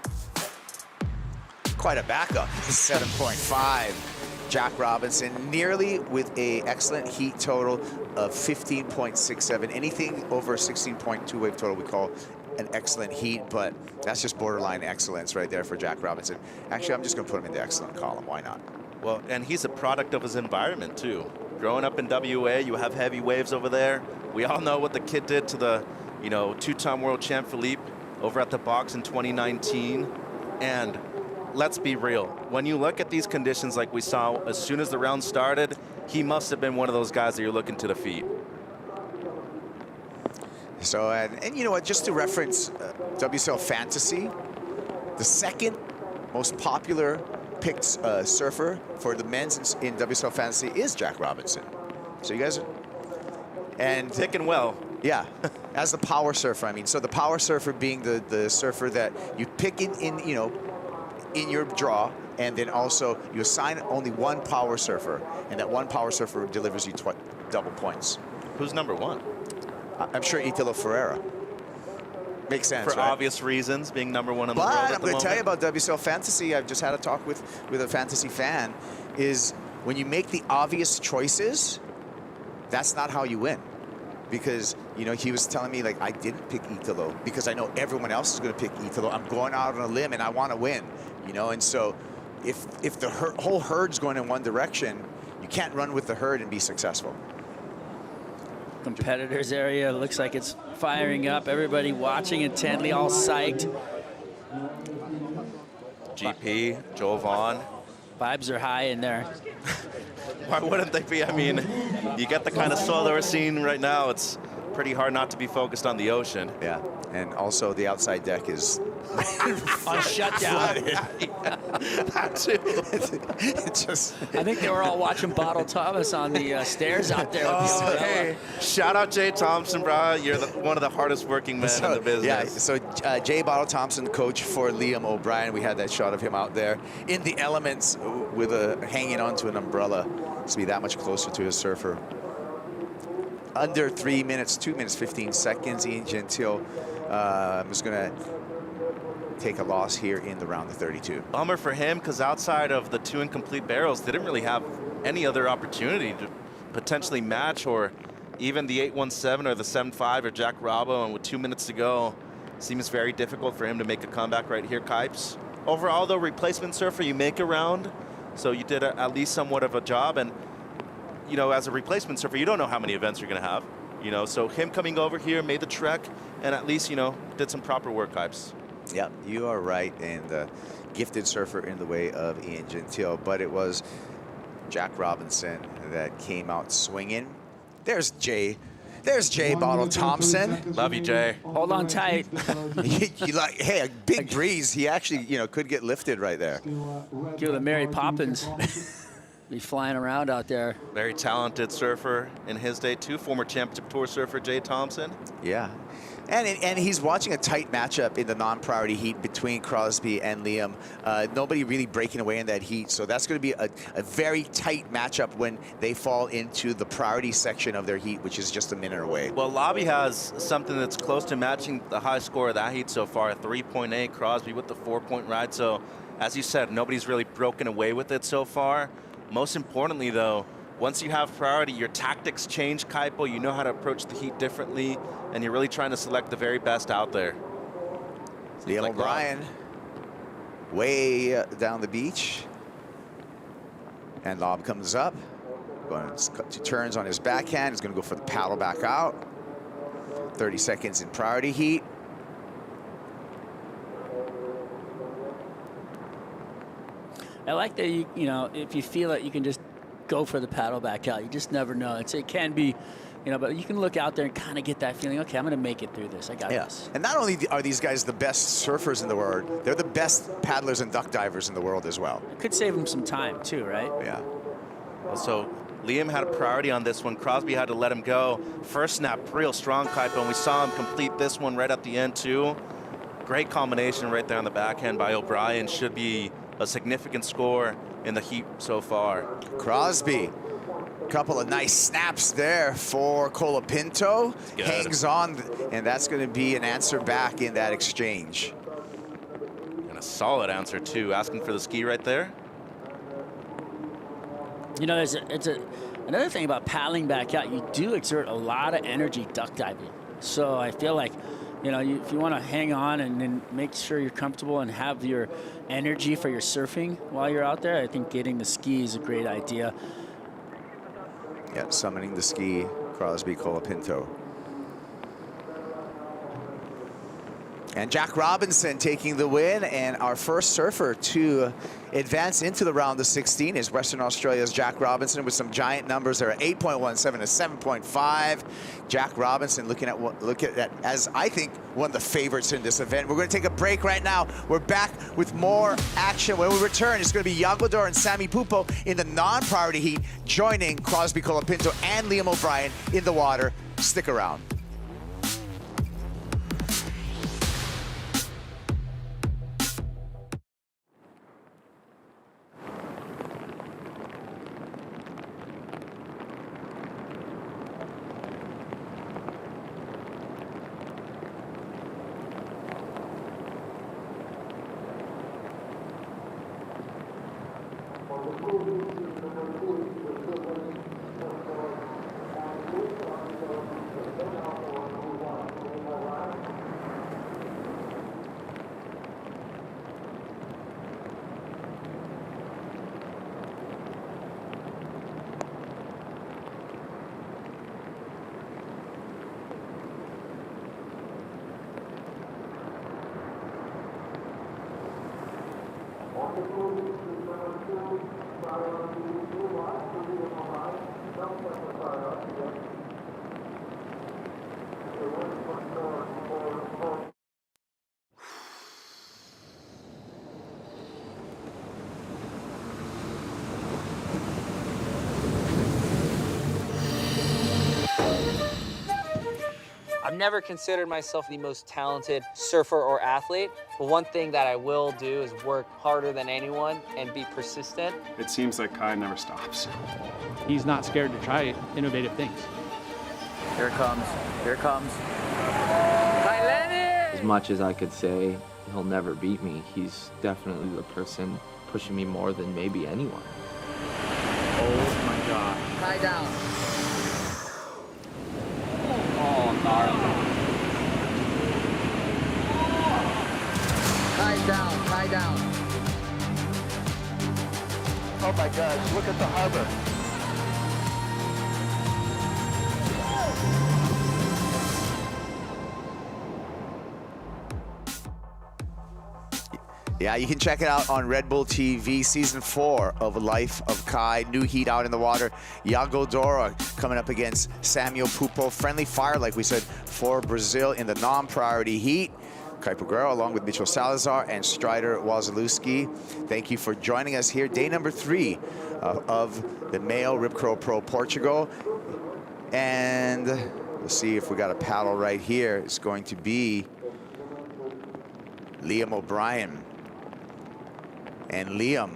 quite a backup. 7.5. Jack Robinson, nearly with a excellent heat total of 15.67. Anything over 16.2 wave total we call an excellent heat, but that's just borderline excellence right there for Jack Robinson. Actually, I'm just gonna put him in the excellent column, why not? Well, and he's a product of his environment too. Growing up in WA, you have heavy waves over there. We all know what the kid did to the, two-time world champ Philippe over at the box in 2019. And let's be real, when you look at these conditions like we saw as soon as the round started, he must have been one of those guys that you're looking to defeat. So, and you know what, just to reference WSL Fantasy, the second most popular picked surfer for the men's in WSL Fantasy is Jack Robinson. So you guys are, and picking well. Yeah, as the power surfer, I mean. So the power surfer being the surfer that you pick in your draw, and then also you assign only one power surfer, and that one power surfer delivers you double points. Who's number one? I'm sure Italo Ferreira. Makes sense, for right? obvious reasons, being number one in the world But at I'm the going to moment. tell you about WSL Fantasy. I've just had a talk with a fantasy fan, is when you make the obvious choices, that's not how you win. Because, he was telling me, like, I didn't pick Italo because I know everyone else is going to pick Italo. I'm going out on a limb and I want to win, And so if the whole herd's going in one direction, you can't run with the herd and be successful. Competitors area looks like it's firing up. Everybody watching intently, all psyched. GP, Joel Vaughn. Vibes are high in there. Why wouldn't they be? I mean, you get the kind of soil that we're seeing right now. It's pretty hard not to be focused on the ocean. Yeah, and also the outside deck is on shutdown. That too. I think they were all watching Bottle Thomas on the stairs out there. Oh, hey, shout out Jay Thompson, bro. You're one of the hardest working men in the business. Yeah, so Jay Bottle Thompson, coach for Liam O'Brien. We had that shot of him out there in the elements with hanging onto an umbrella to be that much closer to his surfer. Under 3 minutes, 2 minutes, 15 seconds. Ian Gentile was going to take a loss here in the round of 32. Bummer for him, because outside of the 2 incomplete barrels, they didn't really have any other opportunity to potentially match, or even the 817 or the 75 or Jack Robbo, and with 2 minutes to go, seems very difficult for him to make a comeback right here, Kipes. Overall, though, replacement surfer, you make a round, so you did at least somewhat of a job, and as a replacement surfer, you don't know how many events you're going to have. So him coming over here made the trek, and at least, did some proper work, Kipes. Yep, you are right, and the gifted surfer in the way of Ian Gentile, but it was Jack Robinson that came out swinging. There's Jay Bottle Thompson. Love you, Jay. Hold on tight. Hey, a big breeze. He actually, could get lifted right there. Give the Mary Poppins. Be flying around out there. Very talented surfer in his day, too. Former Championship Tour surfer Jay Thompson. Yeah. And he's watching a tight matchup in the non-priority heat between Crosby and Liam. Nobody really breaking away in that heat. So that's going to be a very tight matchup when they fall into the priority section of their heat, which is just a minute away. Well, Lobby has something that's close to matching the high score of that heat so far, a 3.8. Crosby with the 4-point ride. So, as you said, nobody's really broken away with it so far. Most importantly, though, once you have priority, your tactics change, Kaipo. You know how to approach the heat differently, and you're really trying to select the very best out there. Liam like O'Brien, way down the beach. And lob comes up. Going to turns on his backhand. He's going to go for the paddle back out. 30 seconds in priority heat. I like that if you feel it, you can just go for the paddle back out. You just never know. It can be, but you can look out there and kind of get that feeling, okay, I'm going to make it through this. I got this. And not only are these guys the best surfers in the world, they're the best paddlers and duck divers in the world as well. It could save them some time too, right? Yeah. So Liam had a priority on this one. Crosby had to let him go. First snap, real strong, Kaipo, and we saw him complete this one right at the end too. Great combination right there on the backhand by O'Brien. Should be a significant score in the heat so far. Crosby, a couple of nice snaps there for Colapinto. Hangs on, and that's going to be an answer back in that exchange. And a solid answer too. Asking for the ski right there. You know, another thing about paddling back out, you do exert a lot of energy duck diving. So I feel like, you know, if you want to hang on and then make sure you're comfortable and have your energy for your surfing while you're out there, I think getting the ski is a great idea. Yeah, summoning the ski, Crosby Colapinto. And Jack Robinson taking the win, and our first surfer to advance into the round of 16 is Western Australia's Jack Robinson with some giant numbers there, 8.17 to 7.5. Jack Robinson looking at as I think one of the favorites in this event. We're going to take a break right now. We're back with more action. When we return, it's going to be Iago Dora and Sammy Pupo in the non-priority heat, joining Crosby Colapinto and Liam O'Brien in the water. Stick around. I've never considered myself the most talented surfer or athlete, but one thing that I will do is work harder than anyone and be persistent. It seems like Kai never stops. He's not scared to try innovative things. Here it comes. Here it comes. As much as I could say he'll never beat me, he's definitely the person pushing me more than maybe anyone. Oh my God. Tie down. Oh, gnarly. Tie down, tie down. Oh my gosh, look at the harbor. Yeah, you can check it out on Red Bull TV, Season 4 of Life of Kai. New heat out in the water. Iago Dora coming up against Samuel Pupo. Friendly fire, like we said, for Brazil in the non-priority heat. Kai Peguero along with Mitchell Salazar and Strider Wazalewski. Thank you for joining us here. Day number 3 of the MEO Rip Curl Pro Portugal. And we'll see if we got a paddle right here. It's going to be Liam O'Brien. And Liam,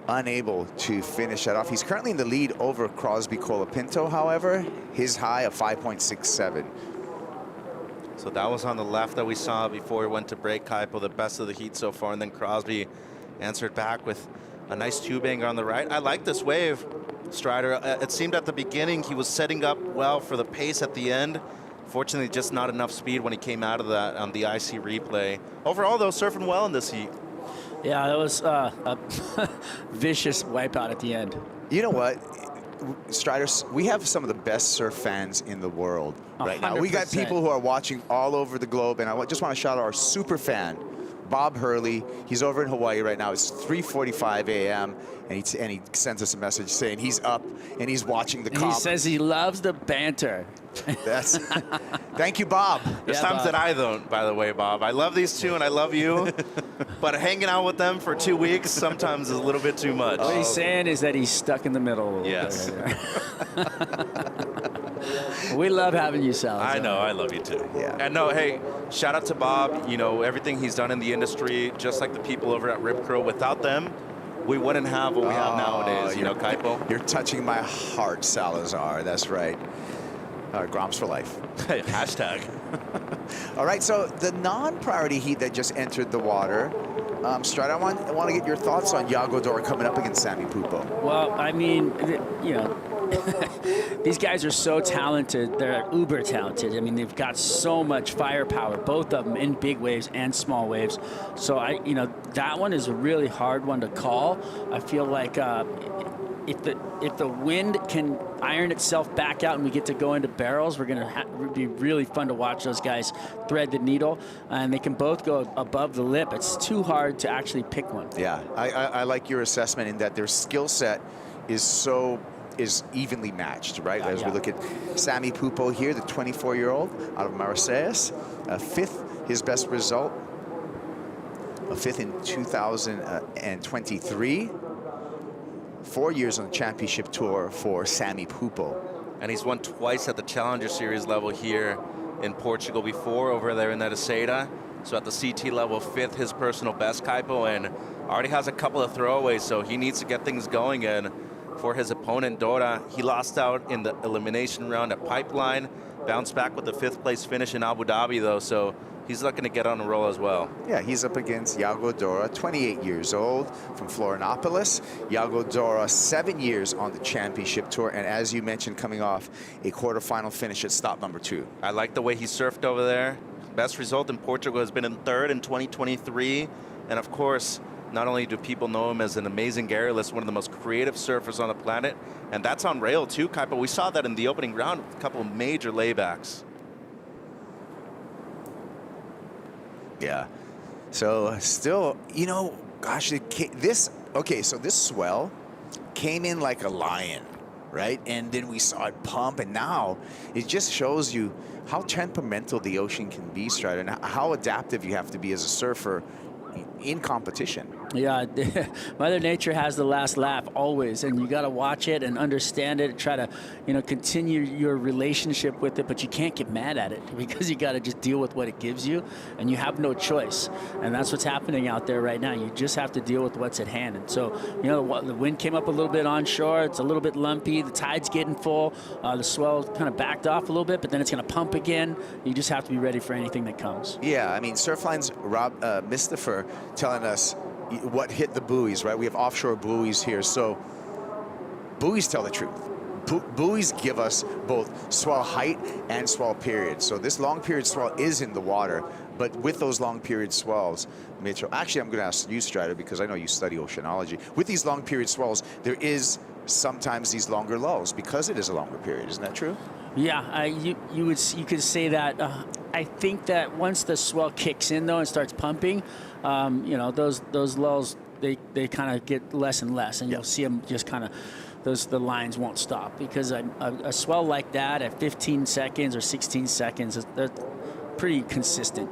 unable to finish that off. He's currently in the lead over Crosby Colapinto, however. His high of 5.67. So that was on the left that we saw before we went to break. Kaipo, the best of the heat so far, and then Crosby answered back with a nice two-banger on the right. I like this wave, Strider. It seemed at the beginning he was setting up well for the pace at the end. Fortunately, just not enough speed when he came out of that on the IC replay. Overall, though, surfing well in this heat. Yeah, that was a vicious wipeout at the end. You know what, Striders, we have some of the best surf fans in the world right now. We got 100%. people who are watching all over the globe, and I just want to shout out our super fan, Bob Hurley. He's over in Hawaii right now. It's 3:45 a.m. and he sends us a message saying he's up and he's watching the And comp. he says he loves the banter. That's thank you, Bob. There's Yeah, times Bob. that I don't, by the way, Bob. I love these two and I love you, but hanging out with them for 2 weeks sometimes is a little bit too much. What he's saying is that he's stuck in the middle a little Yes. bit right there. We love having you, Sal. I know, I love you too. Yeah. And no, hey, shout out to Bob. You know, everything he's done in the industry, just like the people over at Rip Curl. Without them, we wouldn't have what we have nowadays, you know, Kaipo. You're touching my heart, Salazar. That's right. Groms for life. Hey, hashtag. All right, so the non-priority heat that just entered the water, Strad, I want to get your thoughts on Yago Dora coming up against Sammy Pupo. Well, I mean, you know, these guys are so talented. They're uber talented. I mean, they've got so much firepower, both of them in big waves and small waves. So you know, that one is a really hard one to call. I feel like if the wind can iron itself back out and we get to go into barrels, we're gonna be really fun to watch those guys thread the needle, and they can both go above the lip. It's too hard to actually pick one. Yeah, I like your assessment in that their skill set is evenly matched, right? As we look at Sammy Pupo here, the 24-year-old out of Marseilles, fifth, his best result, a fifth in 2023. 4 years on the championship tour for Sammy Pupo. And he's won twice at the Challenger Series level here in Portugal before, over there in that Aceita. So at the CT level, fifth, his personal best, Kaipo, and already has a couple of throwaways, so he needs to get things going. And for his opponent, Dora, he lost out in the elimination round at Pipeline, bounced back with the fifth place finish in Abu Dhabi, though, so he's looking to get on a roll as well. Yeah, he's up against Yago Dora, 28 years old, from Florianopolis. Yago Dora, 7 years on the championship tour, and as you mentioned, coming off a quarterfinal finish at stop number 2. I like the way he surfed over there. Best result in Portugal has been in third in 2023. And of course, not only do people know him as an amazing airless, one of the most creative surfers on the planet, and that's on rail too, Kai, but we saw that in the opening round with a couple of major laybacks. Yeah. So still, you know, gosh, so this swell came in like a lion, right? And then we saw it pump, and now it just shows you how temperamental the ocean can be, Strider, and how adaptive you have to be as a surfer in competition. Yeah, Mother Nature has the last laugh always, and you got to watch it and understand it and try to, you know, continue your relationship with it, but you can't get mad at it because you got to just deal with what it gives you, and you have no choice. And that's what's happening out there right now. You just have to deal with what's at hand. And so, you know, the wind came up a little bit onshore. It's a little bit lumpy. The tide's getting full. The swell kind of backed off a little bit, but then it's going to pump again. You just have to be ready for anything that comes. Yeah, I mean, Surfline's Rob Mistifer telling us what hit the buoys, right? We have offshore buoys here, so buoys tell the truth. Buoys give us both swell height and swell period. So this long period swell is in the water, but with those long period swells, Mitchell, actually I'm going to ask you, Strider, because I know you study oceanology. With these long period swells, there is sometimes these longer lulls because it is a longer period. Isn't that true? Yeah, you could say that. I think that once the swell kicks in though and starts pumping, you know, those lulls they kind of get less and less, and you'll see them just kind of. The lines won't stop because a swell like that at 15 seconds or 16 seconds, they're pretty consistent.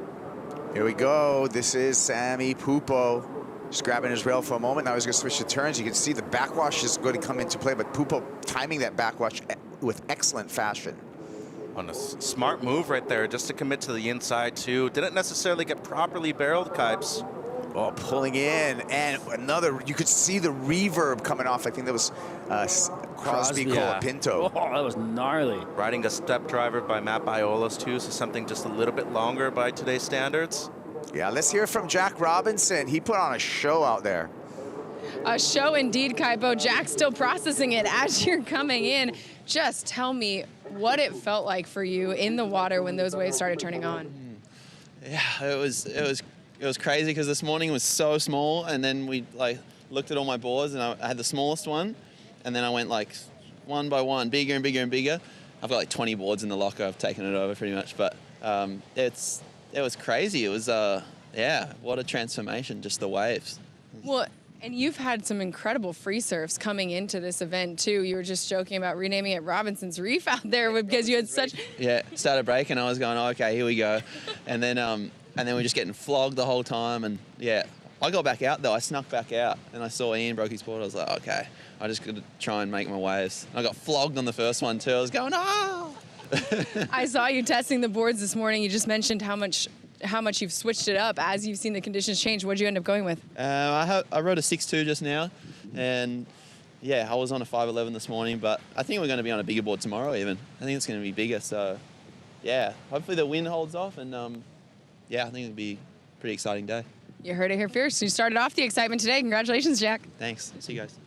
Here we go. This is Sammy Pupo. Just grabbing his rail for a moment. Now he's going to switch to turns. You can see the backwash is going to come into play, but Pupo timing that backwash with excellent fashion. On a smart move right there, just to commit to the inside too. Didn't necessarily get properly barreled, Kipes. Oh, pulling in, and another, you could see the reverb coming off. I think that was Crosby Colapinto. Oh, that was gnarly. Riding a step driver by Matt Biolos too, so something just a little bit longer by today's standards. Yeah, let's hear from Jack Robinson. He put on a show out there. A show indeed, Kaipo. Jack's still processing it as you're coming in. Just tell me what it felt like for you in the water when those waves started turning on. Yeah, it was crazy because this morning was so small, and then we like looked at all my boards, and I had the smallest one, and then I went like one by one, bigger and bigger and bigger. I've got like 20 boards in the locker. I've taken it over pretty much, but it was crazy. It was yeah, what a transformation, just the waves. Well, and you've had some incredible free surfs coming into this event too. You were just joking about renaming it Robinson's Reef out there because you had such. Yeah, started breaking. I was going, oh, okay, here we go, and then we're just getting flogged the whole time. And yeah, I got back out though. I snuck back out, and I saw Ian broke his board. I was like, okay, I just got to try and make my waves. I got flogged on the first one too. I was going, oh. I saw you testing the boards this morning. You just mentioned how much you've switched it up as you've seen the conditions change. What did you end up going with? I wrote a 6.2 just now, and yeah, I was on a 511 this morning, but I think we're going to be on a bigger board tomorrow even. I think it's going to be bigger. So, yeah, hopefully the wind holds off. And, yeah, I think it'll be a pretty exciting day. You heard it here first. You started off the excitement today. Congratulations, Jack. Thanks. See you guys.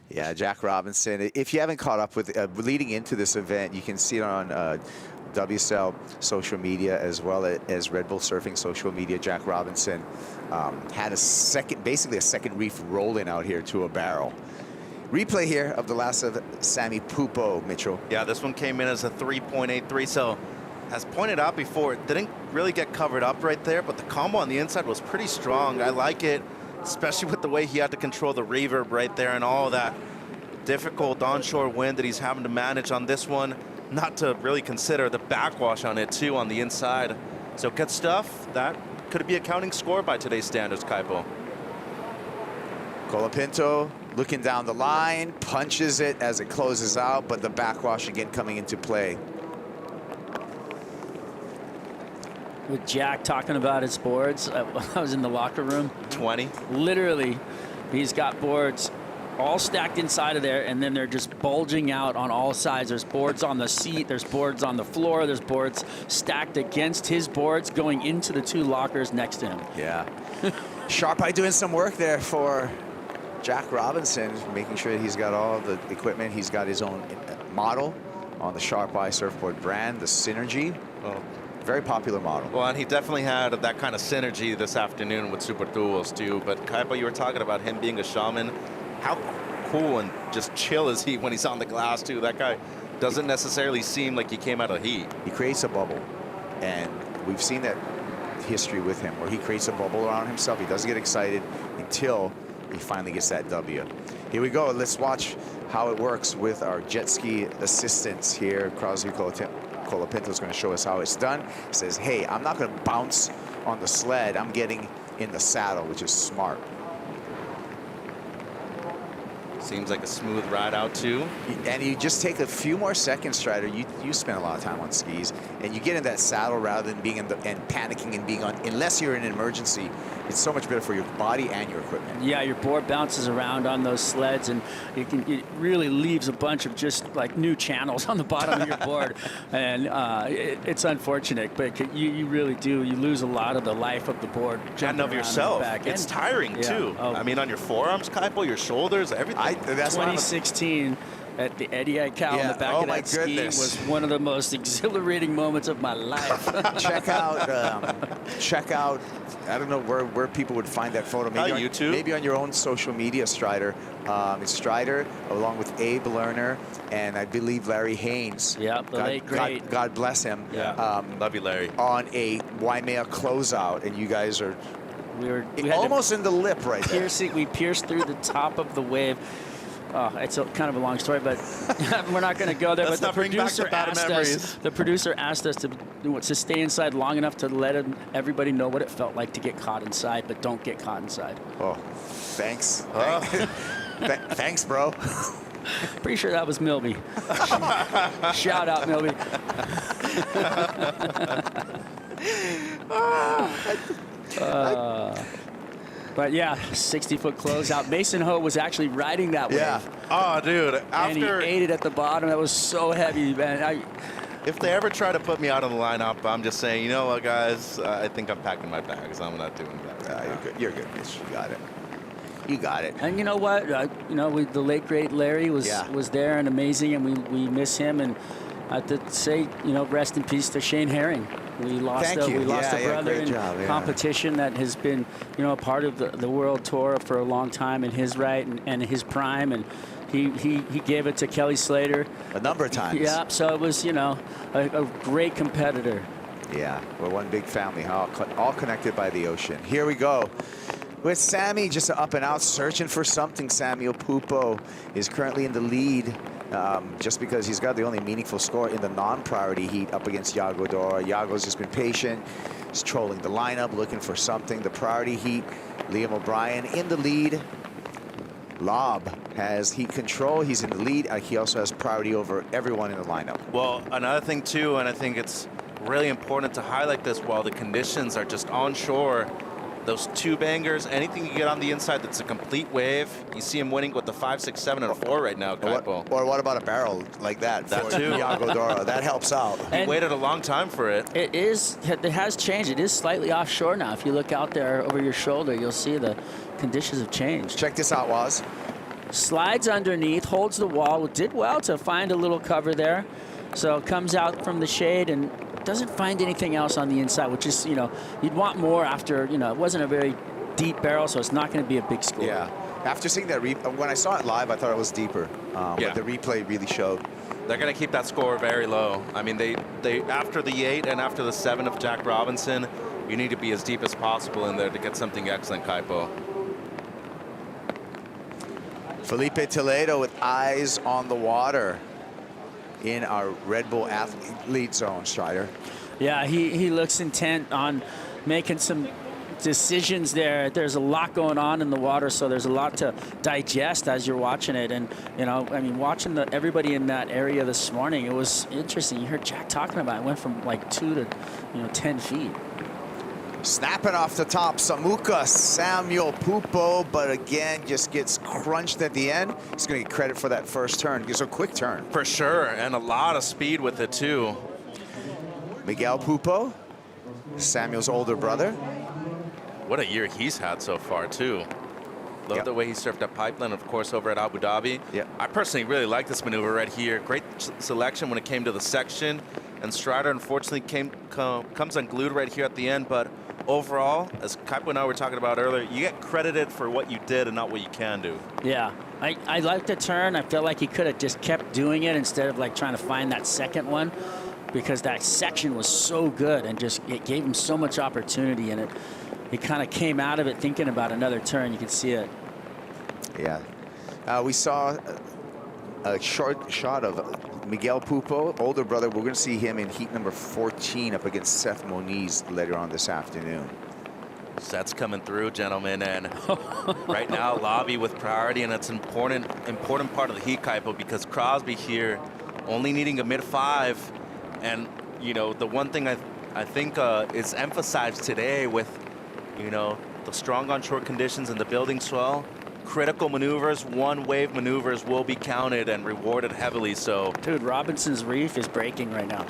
Yeah, Jack Robinson. If you haven't caught up with leading into this event, you can see it on WSL social media as well as Red Bull Surfing social media. Jack Robinson had basically a second reef rolling out here to a barrel. Replay here of the last of Sammy Pupo, Mitchell. Yeah, this one came in as a 3.83, so as pointed out before, it didn't really get covered up right there, but the combo on the inside was pretty strong. I like it, especially with the way he had to control the reverb right there and all that difficult onshore wind that he's having to manage on this one. Not to really consider the backwash on it too on the inside. So good stuff. That could be a counting score by today's standards, Kaipo. Colapinto looking down the line, punches it as it closes out, but the backwash again coming into play. With Jack talking about his boards, I was in the locker room. 20. Literally, he's got boards all stacked inside of there, and then they're just bulging out on all sides. There's boards on the seat, there's boards on the floor, there's boards stacked against his boards going into the two lockers next to him. Yeah. Sharp Eye doing some work there for Jack Robinson, making sure that he's got all the equipment. He's got his own model on the Sharp Eye surfboard brand, the Synergy. Well, very popular model. Well, and he definitely had that kind of synergy this afternoon with Super Duos too. But Kaipo, you were talking about him being a shaman. How cool and just chill is he when he's on the glass too? That guy doesn't necessarily seem like he came out of heat. He creates a bubble, and we've seen that history with him where he creates a bubble around himself. He doesn't get excited until he finally gets that W. Here we go. Let's watch how it works with our jet ski assistants here. Crosby Colapinto is going to show us how it's done. He says, hey, I'm not going to bounce on the sled. I'm getting in the saddle, which is smart. Seems like a smooth ride out too. And you just take a few more seconds, Strider. You spend a lot of time on skis, and you get in that saddle rather than being and panicking and being on. Unless you're in an emergency, it's so much better for your body and your equipment. Yeah, your board bounces around on those sleds, and it really leaves a bunch of just like new channels on the bottom of your board, and it's unfortunate, but you really do. You lose a lot of the life of the board. And of yourself. It's tiring too. Oh. I mean, on your forearms, Kaipo, your shoulders, everything. That's 2016 at the Eddie Aikau on the back of that ski was one of the most exhilarating moments of my life. check out. I don't know where people would find that photo. Maybe on YouTube. Maybe on your own social media, Strider. It's Strider along with Abe Lerner and I believe Larry Haynes. Yeah, the late great. God bless him. Yeah. Love you, Larry. On a Waimea closeout, and you guys are. We had almost in the lip right there. We pierced through the top of the wave. It's kind of a long story, but we're not going to go there. Let's but not bring back the bad memories. The producer asked us to stay inside long enough to let everybody know what it felt like to get caught inside, but don't get caught inside. Oh, thanks. Thanks, bro. Pretty sure that was Milby. Shout out, Milby. But yeah, 60-foot closeout. Mason Ho was actually riding that wave. Yeah. Oh, dude. And he ate it at the bottom. That was so heavy, man. If they ever try to put me out on the lineup, I'm just saying, you know what, guys? I think I'm packing my bags. I'm not doing that. You're good. You're good, Mitch. You got it. You got it. And you know what? The late great Larry was there and amazing, and we miss him. And I have to say, rest in peace to Shane Herring. We lost a brother in competition that has been, a part of the World Tour for a long time in his right and his prime, and he gave it to Kelly Slater a number of times. Yeah, so it was, a great competitor. Yeah, we're one big family, all connected by the ocean. Here we go. With Sammy just up and out searching for something. Samuel Pupo is currently in the lead. Just because he's got the only meaningful score in the non-priority heat up against Yago Dora. Yago's just been patient. He's trolling the lineup, looking for something. The priority heat, Liam O'Brien in the lead. Lob has heat control. He's in the lead. He also has priority over everyone in the lineup. Well, another thing, too, and I think it's really important to highlight this while the conditions are just onshore those two bangers, anything you get on the inside that's a complete wave, you see him winning with the 5, 6, 7, and a 4 right now, Kaipo. Or what about a barrel like that? That for too. Iago Dora? That helps out. He waited a long time for it. It has changed. It is slightly offshore now. If you look out there over your shoulder, you'll see the conditions have changed. Check this out, Waz. Slides underneath, holds the wall, did well to find a little cover there. So comes out from the shade and doesn't find anything else on the inside, which is, you know, you'd want more after, you know, it wasn't a very deep barrel, so it's not going to be a big score. Yeah. After seeing that, when I saw it live, I thought it was deeper. But the replay really showed. They're going to keep that score very low. I mean, they after the 8 and after the 7 of Jack Robinson, you need to be as deep as possible in there to get something excellent, Kaipo. Felipe Toledo with eyes on the water in our Red Bull athlete zone, Strider. Yeah, he looks intent on making some decisions there. There's a lot going on in the water, so there's a lot to digest as you're watching it. And, you know, I mean, watching everybody in that area this morning, it was interesting. You heard Jack talking about it. It went from like 2 to, 10 feet. Snapping off the top, Samuka Samuel Pupo, but again, just gets crunched at the end. He's going to get credit for that first turn. It's a quick turn. For sure, and a lot of speed with it, too. Miguel Pupo, Samuel's older brother. What a year he's had so far, too. Love the way he surfed at Pipeline, of course, over at Abu Dhabi. I personally really like this maneuver right here. Great selection when it came to the section. And Strider, unfortunately, comes unglued right here at the end. But overall, as Kaipo and I were talking about earlier, you get credited for what you did and not what you can do. Yeah, I like the turn. I feel like he could have just kept doing it instead of like trying to find that second one, because that section was so good and just it gave him so much opportunity, and it kind of came out of it thinking about another turn. You can see it. Yeah. We saw a short shot of Miguel Pupo, older brother. We're going to see him in heat number 14 up against Seth Moniz later on this afternoon. Seth's coming through, gentlemen, and right now Lobby with priority, and it's an important part of the heat, Kaipo, because Crosby here only needing a mid-5, and the one thing I think is emphasized today with the strong onshore conditions and the building swell, critical maneuvers, one-wave maneuvers will be counted and rewarded heavily. So, dude, Robinson's reef is breaking right now.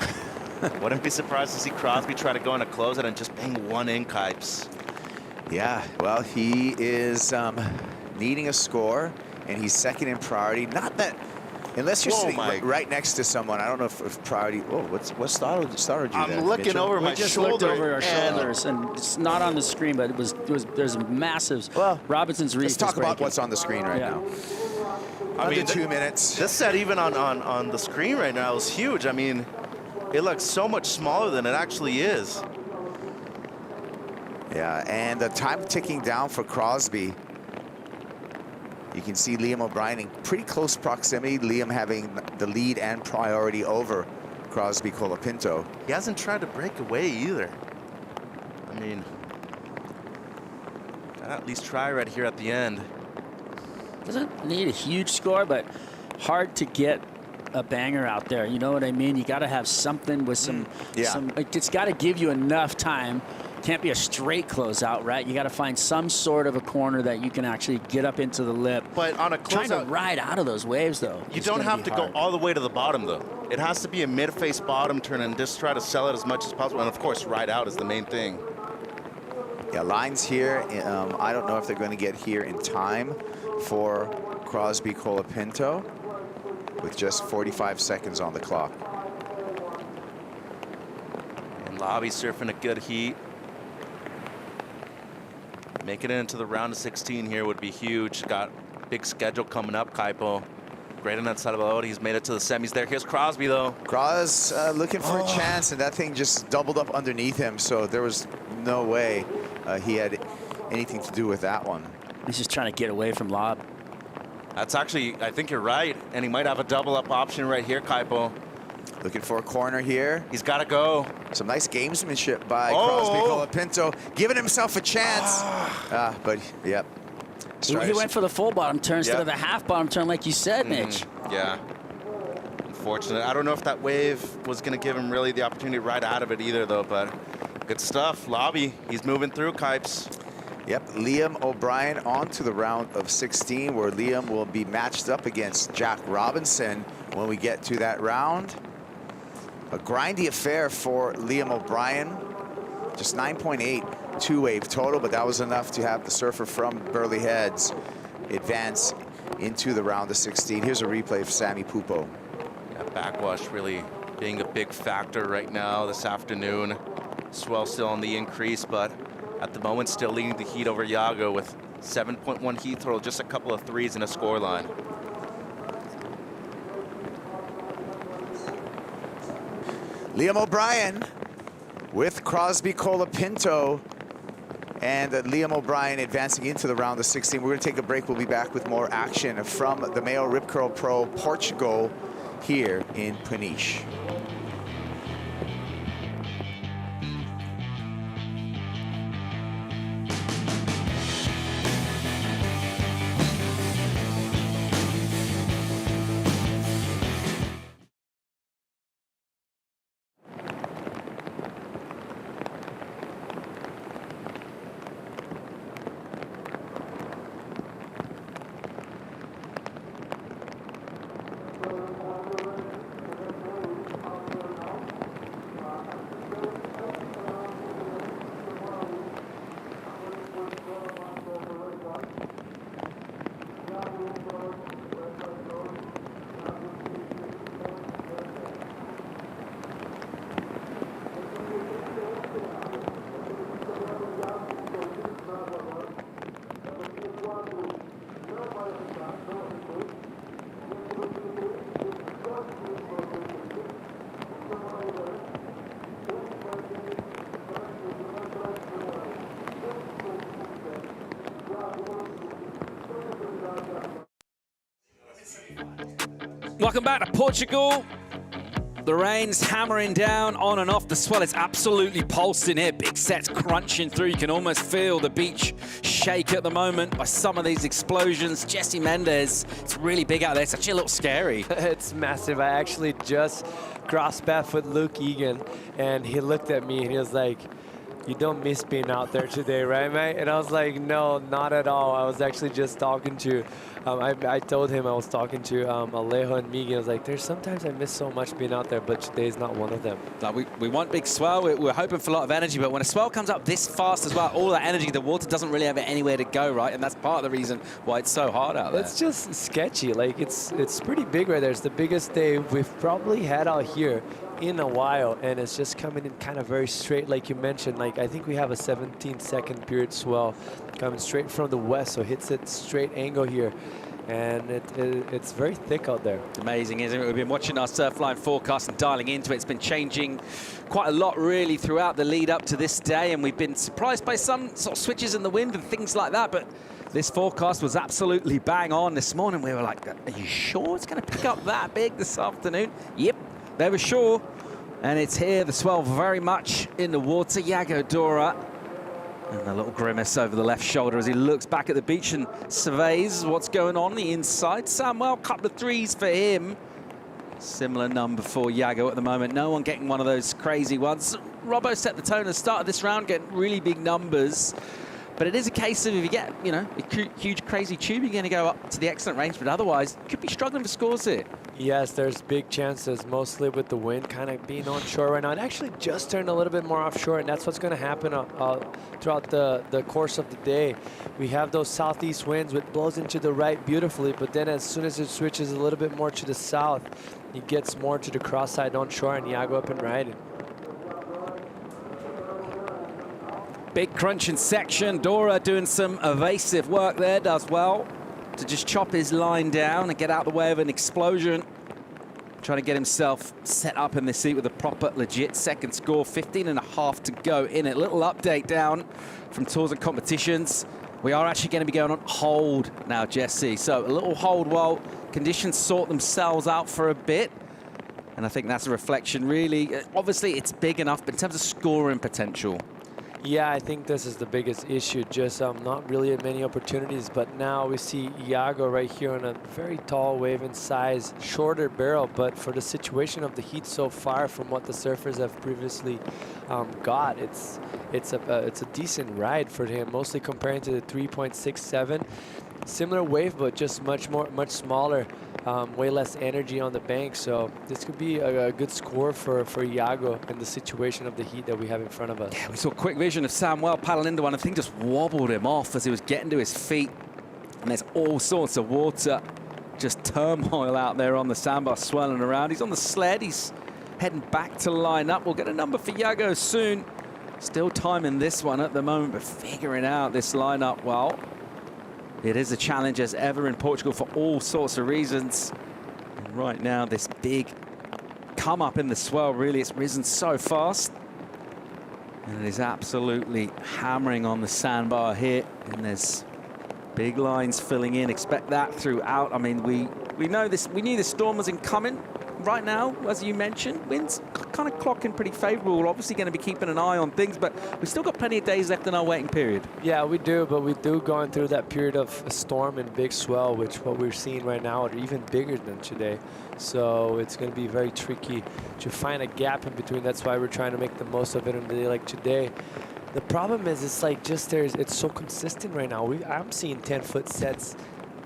Wouldn't be surprised to see Crosby try to go in a closeout and just bang one in, Kipes. Yeah, well, he is needing a score, and he's second in priority. Not that, unless you're sitting right next to someone, I don't know if priority. Oh, what started you there? I'm looking Mitchell? over my We just shoulder. looked over our shoulders, and it's not on the screen, but there's massive. Well, Robinson's reef. Let's talk about what's on the screen right now. I mean, 2 minutes. This set, even on the screen right now, is huge. I mean, it looks so much smaller than it actually is. Yeah, and the time ticking down for Crosby. You can see Liam O'Brien in pretty close proximity. Liam having the lead and priority over Crosby Colapinto. He hasn't tried to break away either. I mean, gotta at least try right here at the end. Doesn't need a huge score, but hard to get a banger out there. You know what I mean? You got to have something with some. It's got to give you enough time. Can't be a straight closeout, right? You got to find some sort of a corner that you can actually get up into the lip. But on a closeout, trying to ride out of those waves, though. You don't have to go all the way to the bottom, though. It has to be a mid-face bottom turn and just try to sell it as much as possible. And of course, ride out is the main thing. Yeah, lines here. I don't know if they're going to get here in time for Crosby Colapinto with just 45 seconds on the clock. And Lobby surfing a good heat. Making it into the round of 16 here would be huge. Got big schedule coming up, Kaipo. Great on that side of the load. He's made it to the semis there. Here's Crosby, though. Cros looking for a chance, and that thing just doubled up underneath him, so there was no way he had anything to do with that one. He's just trying to get away from Lob. That's actually, I think you're right. And he might have a double up option right here, Kaipo. Looking for a corner here. He's got to go. Some nice gamesmanship by Crosby Colapinto, giving himself a chance. But, yep. He went for the full bottom turn instead of the half bottom turn, like you said, Mitch. Yeah. Unfortunate. I don't know if that wave was going to give him really the opportunity to ride out of it either, though. But good stuff. Lobby, he's moving through, Kipes. Yep, Liam O'Brien on to the round of 16, where Liam will be matched up against Jack Robinson when we get to that round. A grindy affair for Liam O'Brien. Just 9.8 two-wave total, but that was enough to have the surfer from Burley Heads advance into the round of 16. Here's a replay of Sammy Pupo. Yeah, backwash really being a big factor right now this afternoon. Swell still on the increase, but at the moment still leading the heat over Iago with 7.1 heat total, just a couple of threes in a scoreline. Liam O'Brien with Crosby Colapinto, and Liam O'Brien advancing into the round of 16. We're going to take a break. We'll be back with more action from the MEO Rip Curl Pro Portugal here in Peniche. Welcome back to Portugal. The rain's hammering down on and off. The swell is absolutely pulsing here. Big sets crunching through. You can almost feel the beach shake at the moment by some of these explosions. Jesse Mendez, it's really big out there. It's actually a little scary. It's massive. I actually just crossed paths with Luke Egan, and he looked at me and he was like, "You don't miss being out there today, right, mate?" And I was like, "No, not at all." I was actually just talking to, I told him I was talking to Alejo and Miguel. I was like, "There's sometimes I miss so much being out there, but today's not one of them." Like we want big swell. We're hoping for a lot of energy, but when a swell comes up this fast as well, all that energy, the water doesn't really have anywhere to go, right? And that's part of the reason why it's so hard out there. It's just sketchy. Like it's pretty big right there. It's the biggest day we've probably had out here in a while, and it's just coming in kind of very straight, like you mentioned. Like I think we have a 17-second period swell coming straight from the west, so it hits it straight angle here, and it's very thick out there. Amazing, isn't it? We've been watching our Surfline forecast and dialing into it. It's been changing quite a lot really throughout the lead up to this day, and we've been surprised by some sort of switches in the wind and things like that, but this forecast was absolutely bang on this morning. We were like, are you sure it's going to pick up that big this afternoon? Yep, they were sure. And it's here, the swell very much in the water. Iago Dora, and a little grimace over the left shoulder as he looks back at the beach and surveys what's going on the inside. Samuel, couple of threes for him. Similar number for Iago at the moment. No one getting one of those crazy ones. Robbo set the tone at the start of this round, getting really big numbers. But it is a case of if you get, you know, a huge crazy tube, you're going to go up to the excellent range, but otherwise, you could be struggling for scores here. Yes, there's big chances, mostly with the wind kind of being onshore right now. It actually just turned a little bit more offshore, and that's what's going to happen throughout the course of the day. We have those southeast winds, which blows into the right beautifully, but then as soon as it switches a little bit more to the south, it gets more to the cross side onshore, and Iago up and riding. Big crunching section. Dora doing some evasive work there, does well to just chop his line down and get out the way of an explosion. Trying to get himself set up in this seat with a proper, legit second score. 15.5 to go in it. Little update down from Tours and Competitions. We are actually going to be going on hold now, Jesse. So a little hold while conditions sort themselves out for a bit. And I think that's a reflection, really. Obviously, it's big enough, but in terms of scoring potential, Yeah, I think this is the biggest issue. Just not really many opportunities, but now we see Iago right here on a very tall wave in size, shorter barrel, but for the situation of the heat so far from what the surfers have previously got, it's a decent ride for him, mostly comparing to the 3.67. Similar wave, but just much smaller, way less energy on the bank. So this could be a good score for Iago in the situation of the heat that we have in front of us. Yeah, we saw a quick vision of Samuel paddle into one. I think just wobbled him off as he was getting to his feet. And there's all sorts of water, just turmoil out there on the sandbar swirling around. He's on the sled. He's heading back to line up. We'll get a number for Iago soon. Still timing this one at the moment, but figuring out this lineup well. It is a challenge as ever in Portugal for all sorts of reasons. And right now, this big come up in the swell, really, it's risen so fast. And it is absolutely hammering on the sandbar here. And there's big lines filling in. Expect that throughout. I mean, we know this. We knew the storm was incoming. Right now, as you mentioned, winds kind of clocking pretty favorable. We're obviously going to be keeping an eye on things, but we've still got plenty of days left in our waiting period. Yeah, we do, but we do going through that period of a storm and big swell, which what we're seeing right now are even bigger than today. So it's going to be very tricky to find a gap in between. That's why we're trying to make the most of it on a day like today. The problem is it's like just it's so consistent right now. I'm seeing 10-foot sets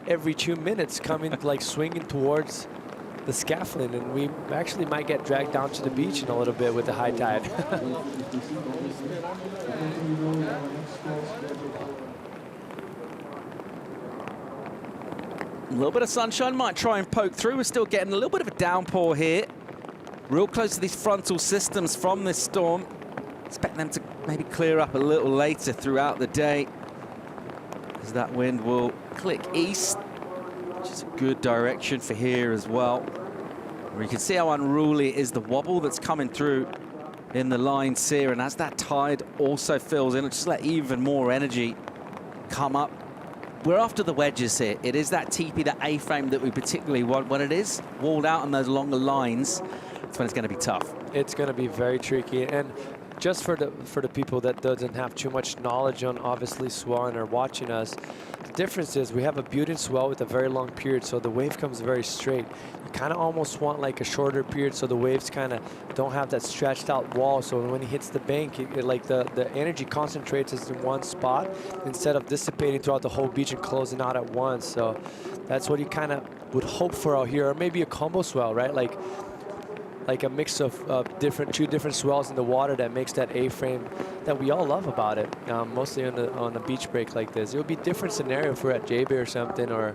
every 2 minutes coming, like swinging towards the scaffolding, and we actually might get dragged down to the beach in a little bit with the high tide. A little bit of sunshine might try and poke through. We're still getting a little bit of a downpour here. Real close to these frontal systems from this storm. Expect them to maybe clear up a little later throughout the day, as that wind will click east, which is a good direction for here as well. Where you can see how unruly is the wobble that's coming through in the lines here, and as that tide also fills in, it'll just let even more energy come up. We're after the wedges here. It is that teepee, that A-frame that we particularly want. When it is walled out on those longer lines, that's when it's going to be tough. It's going to be very tricky, and just for the people that doesn't have too much knowledge on obviously swell and are watching us, the difference is we have a butte-in swell with a very long period, so the wave comes very straight. You kind of almost want like a shorter period, so the waves kind of don't have that stretched out wall. So when it hits the bank, like the energy concentrates in one spot instead of dissipating throughout the whole beach and closing out at once. So that's what you kind of would hope for out here, or maybe a combo swell, right? Like a mix of two different swells in the water that makes that A-frame that we all love about it, mostly on a beach break like this. It would be a different scenario if we're at J-Bay or something, or,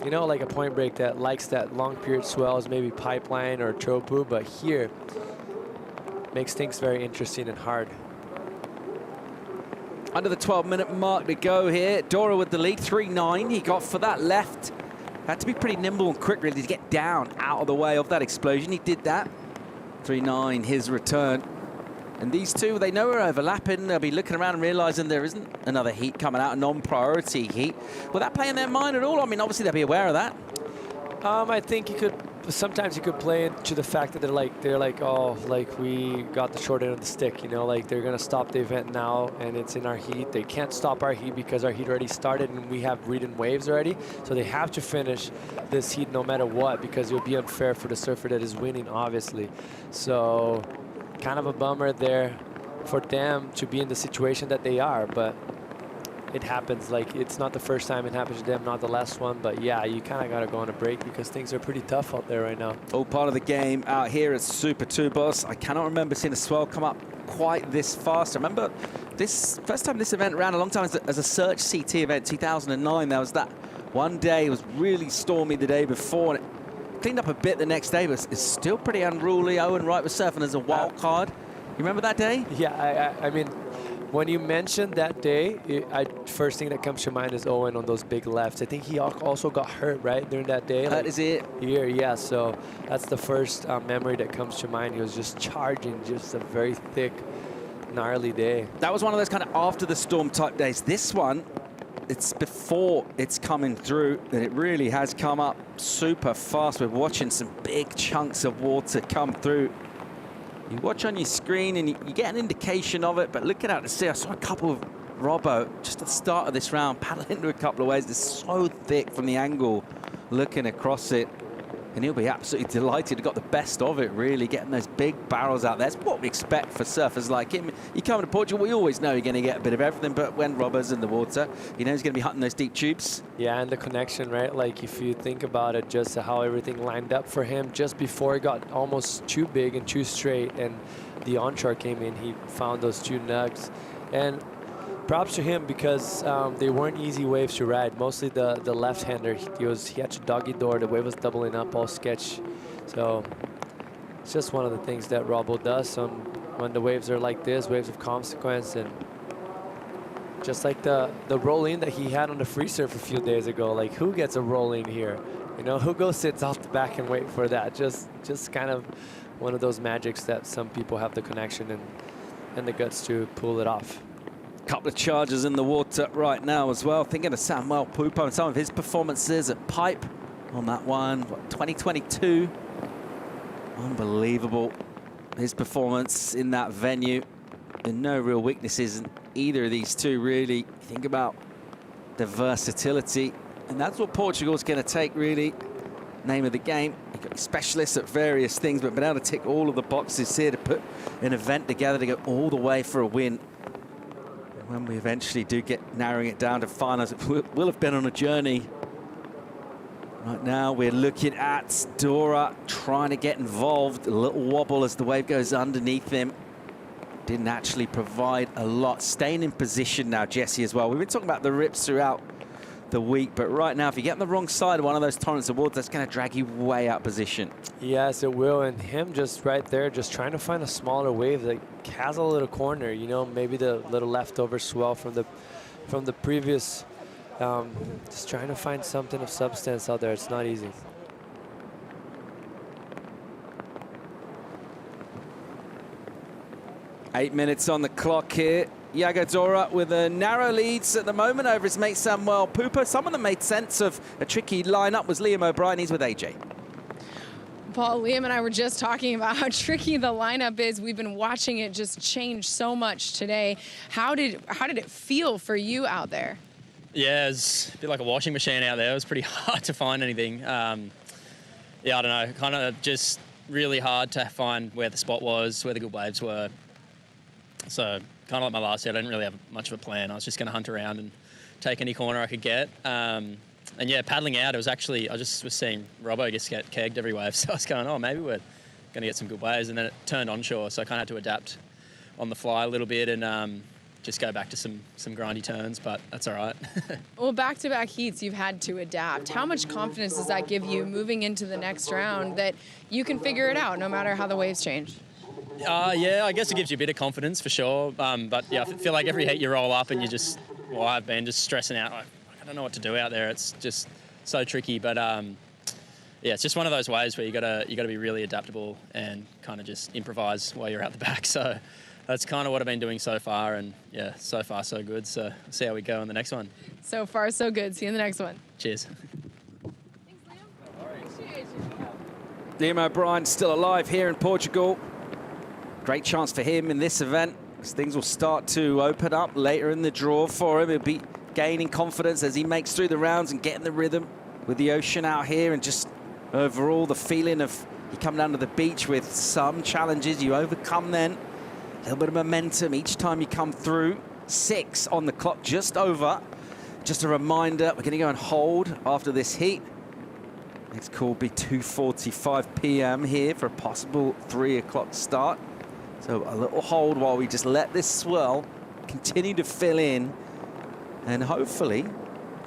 you know, like a point break that likes that long period swells, maybe Pipeline or Chopu, but here makes things very interesting and hard. Under the 12-minute mark to go here. Dora with the lead, 3.9. He got for that left. Had to be pretty nimble and quick, really, to get down out of the way of that explosion. He did that. 3.9, his return. And these two, they know we're overlapping. They'll be looking around and realizing there isn't another heat coming out, a non-priority heat. Will that play in their mind at all? I mean, obviously, they'll be aware of that. I think sometimes you could play into the fact that they're like, oh, like we got the short end of the stick, you know, like they're gonna stop the event now and it's in our heat. They can't stop our heat because our heat already started and we have read-in waves already. So they have to finish this heat no matter what, because it would be unfair for the surfer that is winning, obviously. So kind of a bummer there for them to be in the situation that they are, but it happens. Like, it's not the first time it happens to them, not the last one, but yeah, you kind of got to go on a break because things are pretty tough out there right now. All part of the game out here at Super Tubos. I cannot remember seeing a swell come up quite this fast. I remember this first time this event ran a long time as a search CT event, 2009. There was that one day, it was really stormy the day before, and it cleaned up a bit the next day, but it's still pretty unruly. Owen Wright was surfing as a wild card. You remember that day? Yeah, I mean, when you mentioned that day, first thing that comes to mind is Owen on those big lefts. I think he also got hurt, right, during that day? That is it. Yeah, so that's the first memory that comes to mind. He was just charging, just a very thick, gnarly day. That was one of those kind of after the storm type days. This one, it's before it's coming through, and it really has come up super fast. We're watching some big chunks of water come through You watch on your screen and you get an indication of it, but looking out to sea, I saw a couple of Robbo just at the start of this round paddle into a couple of waves. It's so thick from the angle looking across it. And he'll be absolutely delighted to got the best of it, really, getting those big barrels out there. That's what we expect for surfers like him. You come to Portugal, we always know you're going to get a bit of everything, but when Robbo's in the water, you know he's going to be hunting those deep tubes. Yeah, and the connection, right? Like, if you think about it, just how everything lined up for him just before it got almost too big and too straight, and the onshore came in, he found those 2 nugs. And props to him because they weren't easy waves to ride. Mostly the left-hander, he had to doggy door. The wave was doubling up, all sketch. So it's just one of the things that Robbo does when the waves are like this, waves of consequence. And just like the roll-in that he had on the free surf a few days ago, like, who gets a roll-in here? You know, who goes sits off the back and wait for that? Just kind of one of those magics that some people have the connection and the guts to pull it off. Couple of charges in the water right now as well. Thinking of Samuel Pupo and some of his performances at Pipe on that one. What, 2022. Unbelievable. His performance in that venue. And no real weaknesses in either of these two, really. Think about the versatility. And that's what Portugal's going to take, really. Name of the game. You've got specialists at various things, but been able to tick all of the boxes here to put an event together to go all the way for a win. When we eventually do get narrowing it down to finals, we'll have been on a journey. Right now, we're looking at Dora trying to get involved. A little wobble as the wave goes underneath him. Didn't actually provide a lot. Staying in position now, Jesse, as well. We've been talking about the rips throughout the week, but right now, if you get on the wrong side of one of those torrents of water, that's going to drag you way out of position. Yes, it will, and him just right there, just trying to find a smaller wave that has a little corner, you know, maybe the little leftover swell from the previous, just trying to find something of substance out there. It's not easy. Eight minutes on the clock here. Iago Dora with a narrow leads at the moment over his mate Samuel Pupo. Some of them made sense of a tricky lineup. Was Liam O'Brien. He's with AJ. Paul, Liam and I were just talking about how tricky the lineup is. We've been watching it just change so much today. How did it feel for you out there? Yeah, it was a bit like a washing machine out there. It was pretty hard to find anything. Yeah, I don't know, kind of just really hard to find where the spot was, where the good waves were. So kind of like my last year, I didn't really have much of a plan. I was just going to hunt around and take any corner I could get. And yeah, paddling out, it was actually, I just was seeing Robbo just get kegged every wave. So I was going, oh, maybe we're going to get some good waves. And then it turned onshore, so I kind of had to adapt on the fly a little bit and just go back to some grindy turns, but that's all right. Well, back-to-back heats, you've had to adapt. How much confidence does that give you moving into the next round that you can figure it out no matter how the waves change? Yeah, I guess it gives you a bit of confidence for sure. But yeah, I feel like every heat you roll up and you just, well, I've been just stressing out. Like, I don't know what to do out there. It's just so tricky. But yeah, it's just one of those ways where you gotta be really adaptable and kind of just improvise while you're out the back. So that's kind of what I've been doing so far. And yeah, so far so good. So we'll see how we go in the next one. So far so good. See you in the next one. Cheers. Liam O'Brien still alive here in Portugal. Great chance for him in this event, because things will start to open up later in the draw for him. He'll be gaining confidence as he makes through the rounds and getting the rhythm with the ocean out here, and just overall the feeling of you come down to the beach with some challenges, you overcome then. A little bit of momentum each time you come through. 6 on the clock, just over. Just a reminder, we're going to go and hold after this heat. Next call will be 2:45 p.m. here for a possible 3 o'clock start. So a little hold while we just let this swell continue to fill in, and hopefully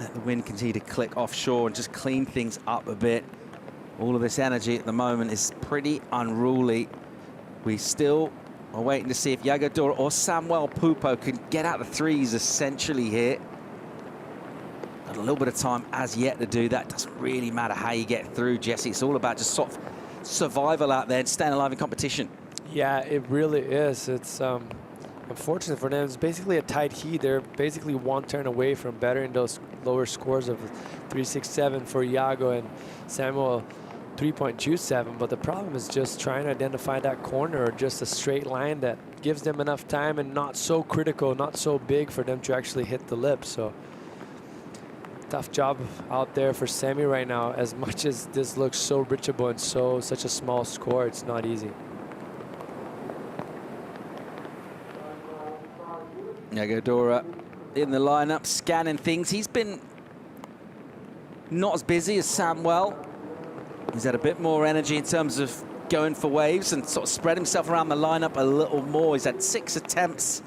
let the wind continue to click offshore and just clean things up a bit. All of this energy at the moment is pretty unruly. We still are waiting to see if Iago Dora or Samuel Pupo can get out the threes essentially here. Got a little bit of time as yet to do that. Doesn't really matter how you get through, Jesse. It's all about just sort of survival out there and staying alive in competition. Yeah, it really is. It's unfortunate for them. It's basically a tight heat. They're basically one turn away from bettering those lower scores of 3-6-7 for Iago and Samuel 3.27, but the problem is just trying to identify that corner or just a straight line that gives them enough time and not so critical, not so big for them to actually hit the lip. So tough job out there for Sammy right now. As much as this looks so reachable and such a small score, it's not easy. Yagodora in the lineup, scanning things. He's been not as busy as Samuel. He's had a bit more energy in terms of going for waves and sort of spread himself around the lineup a little more. He's had 6 attempts.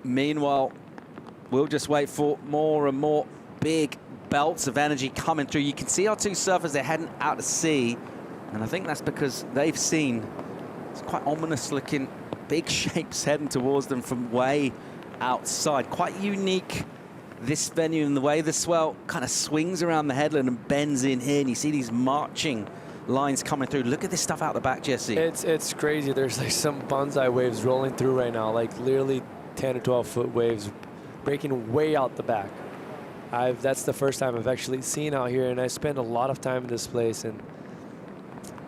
Meanwhile, we'll just wait for more and more big belts of energy coming through. You can see our two surfers, they're heading out to sea. And I think that's because they've seen it's quite ominous looking big shapes heading towards them from way outside. Quite unique, this venue, and the way the swell kind of swings around the headland and bends in here, and you see these marching lines coming through. Look at this stuff out the back, Jesse. It's crazy. There's like some bonsai waves rolling through right now, like literally 10 to 12 foot waves breaking way out the back. That's the first time I've actually seen out here, and I spent a lot of time in this place, and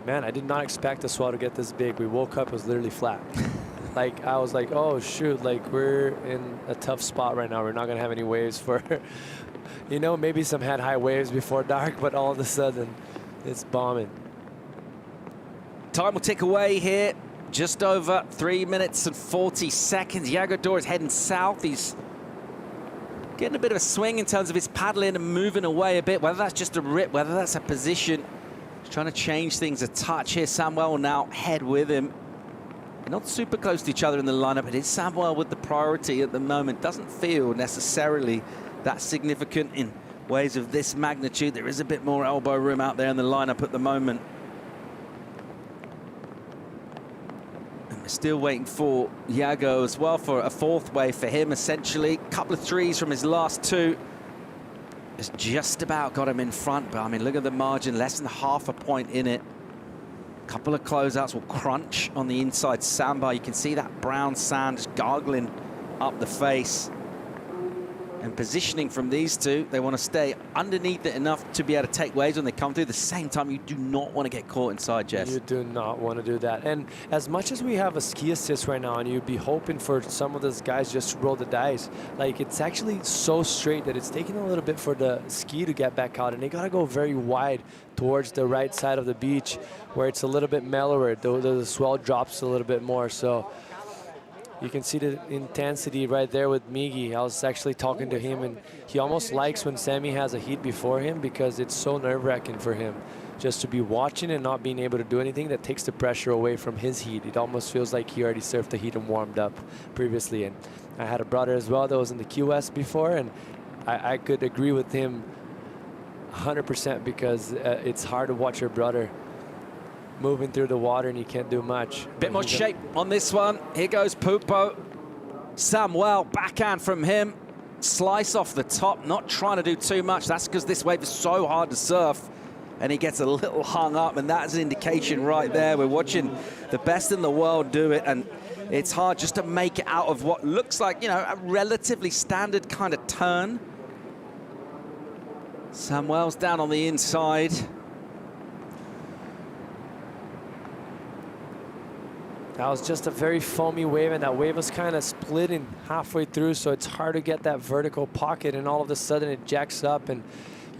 man, I did not expect the swell to get this big. We woke up, it was literally flat. Like, I was like, oh shoot, like we're in a tough spot right now. We're not gonna have any waves for, you know, maybe some had high waves before dark, but all of a sudden it's bombing. Time will tick away here. Just over 3 minutes and 40 seconds. Yagodora is heading south. He's getting a bit of a swing in terms of his paddling and moving away a bit, whether that's just a rip, whether that's a position. He's trying to change things a touch here. Samuel will now head with him. Not super close to each other in the lineup. It is Samuel with the priority at the moment. Doesn't feel necessarily that significant in waves of this magnitude. There is a bit more elbow room out there in the lineup at the moment. And we're still waiting for Yago as well for a fourth wave for him, essentially. Couple of threes from his last two. It's just about got him in front, but I mean, look at the margin, less than half a point in it. Couple of closeouts will crunch on the inside sandbar. You can see that brown sand just gargling up the face. And positioning from these two, they want to stay underneath it enough to be able to take waves when they come through. At the same time, you do not want to get caught inside, Jess. You do not want to do that. And as much as we have a ski assist right now, and you'd be hoping for some of those guys just to roll the dice, like it's actually so straight that it's taking a little bit for the ski to get back out, and they got to go very wide towards the right side of the beach where it's a little bit mellower. The swell drops a little bit more. So you can see the intensity right there with Miggy. I was actually talking to him, and he almost likes when Sammy has a heat before him because it's so nerve-wracking for him just to be watching and not being able to do anything. That takes the pressure away from his heat. It almost feels like he already surfed the heat and warmed up previously. And I had a brother as well that was in the QS before, and I could agree with him 100% because it's hard to watch your brother moving through the water and you can't do much. Bit more shape on this one. Here goes Pupo. Samuel, backhand from him. Slice off the top, not trying to do too much. That's because this wave is so hard to surf. And he gets a little hung up, and that's an indication right there. We're watching the best in the world do it, and it's hard just to make it out of what looks like, you know, a relatively standard kind of turn. Samuel's down on the inside. That was just a very foamy wave, and that wave was kind of splitting halfway through, so it's hard to get that vertical pocket, and all of a sudden it jacks up, and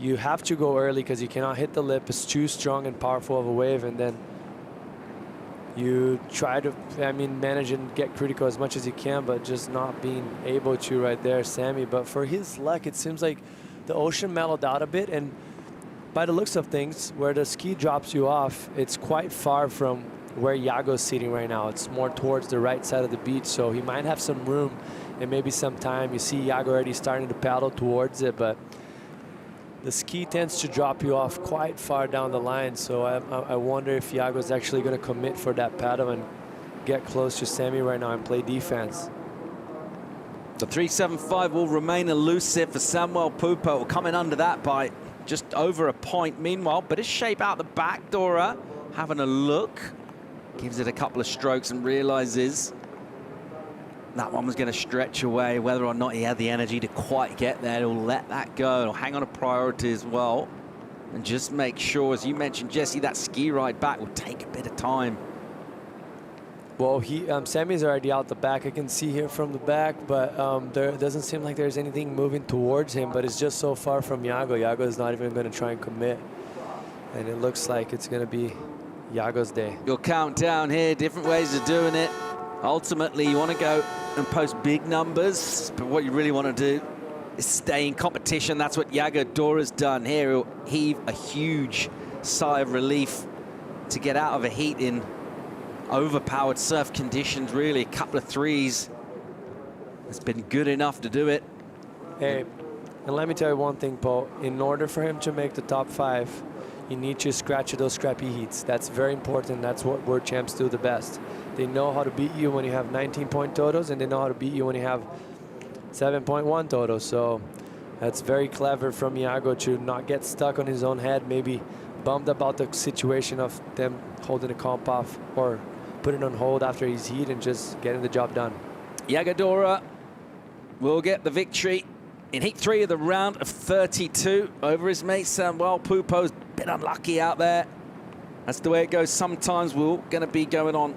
you have to go early because you cannot hit the lip. It's too strong and powerful of a wave, and then you try to, I mean, manage and get critical as much as you can, but just not being able to right there, Sammy. But for his luck, it seems like the ocean mellowed out a bit, and by the looks of things, where the ski drops you off, it's quite far from where Yago's sitting right now. It's more towards the right side of the beach, so he might have some room and maybe some time. You see Yago already starting to paddle towards it, but the ski tends to drop you off quite far down the line, so I wonder if Yago's actually going to commit for that paddle and get close to Sammy right now and play defense. The 375 will remain elusive for Samuel Pupo, coming under that by just over a point. Meanwhile, bit of shape out the back. Dora having a look. Gives it a couple of strokes and realizes that one was going to stretch away. Whether or not he had the energy to quite get there, he'll let that go. He'll hang on a priority as well. and just make sure, as you mentioned, Jesse, that ski ride back will take a bit of time. Well, Sammy's already out the back. I can see him from the back, but there doesn't seem like there's anything moving towards him, but it's just so far from Yago. Yago is not even going to try and commit, and it looks like it's going to be Yago's day. Your countdown here, different ways of doing it. Ultimately, you want to go and post big numbers, but what you really want to do is stay in competition. That's what Yago Dora's done here. He'll heave a huge sigh of relief to get out of a heat in overpowered surf conditions, really. A couple of threes. It's been good enough to do it. Hey, and let me tell you one thing, Paul. In order for him to make the top 5, you need to scratch those scrappy heats. That's very important. That's what world champs do the best. They know how to beat you when you have 19-point totals, and they know how to beat you when you have 7.1 totals. So that's very clever from Yago to not get stuck on his own head, maybe bummed about the situation of them holding the comp off or putting on hold after his heat and just getting the job done. Yago Dora will get the victory in heat 3 of the round of 32 over his mate Samuel Pupo's a bit unlucky out there. That's the way it goes sometimes. We're going to be going on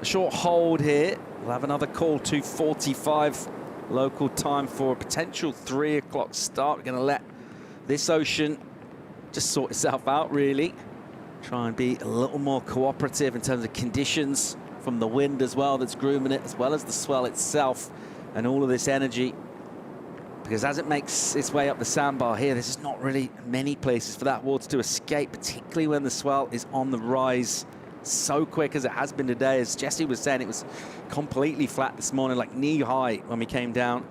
a short hold here. We'll have another call, 2:45 local time for a potential 3 o'clock start. We're going to let this ocean just sort itself out, really. Try and be a little more cooperative in terms of conditions from the wind as well that's grooming it, as well as the swell itself and all of this energy. Because as it makes its way up the sandbar here, there's just not really many places for that water to escape, particularly when the swell is on the rise so quick as it has been today. As Jesse was saying, it was completely flat this morning, like knee-high when we came down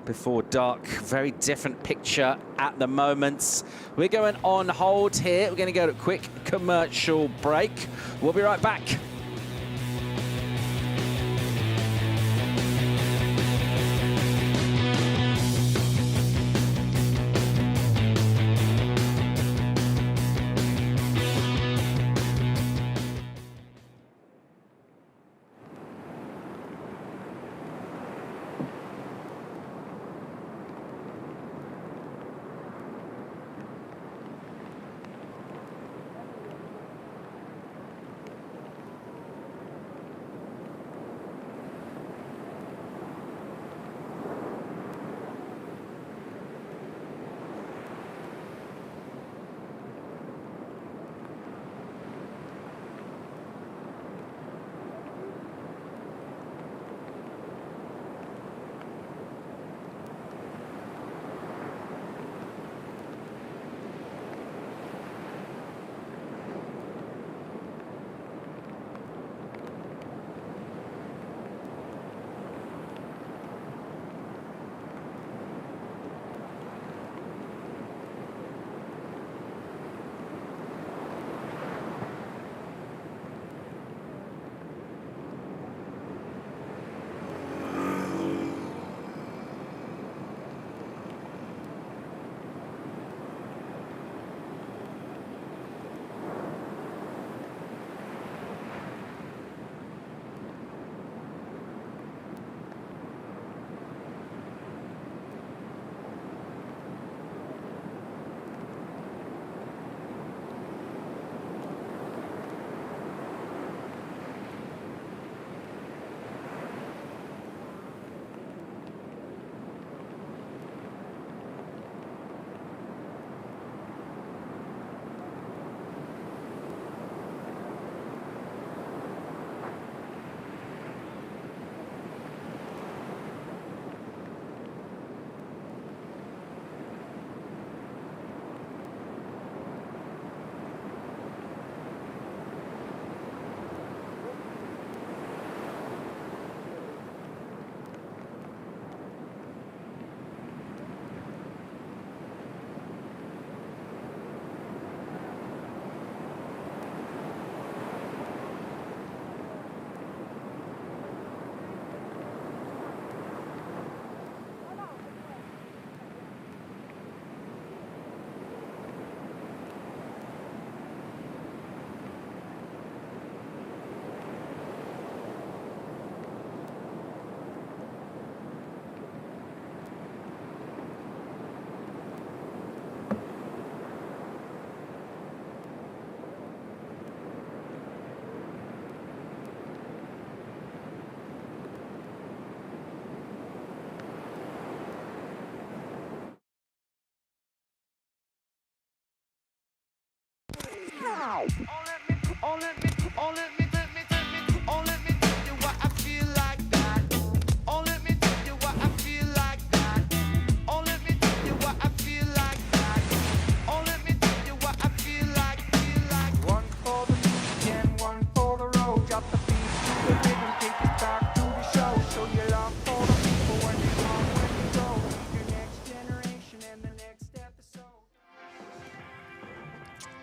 before dark. Very different picture at the moment. We're going on hold here. We're going to go to a quick commercial break. We'll be right back.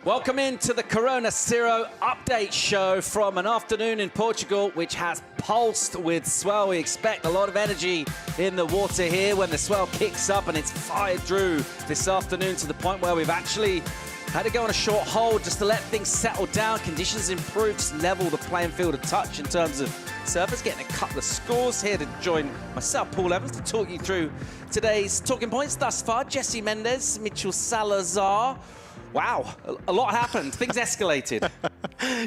Welcome into the Corona Cero update show from an afternoon in Portugal, which has pulsed with swell. We expect a lot of energy in the water here when the swell kicks up, and it's fired through this afternoon to the point where we've actually had to go on a short hold just to let things settle down. Conditions improve, just level the playing field a touch in terms of surfers. Getting a couple of scores here to join myself, Paul Evans, to talk you through today's talking points thus far. Jesse Mendez, Mitchell Salazar. Wow, a lot happened. Things escalated.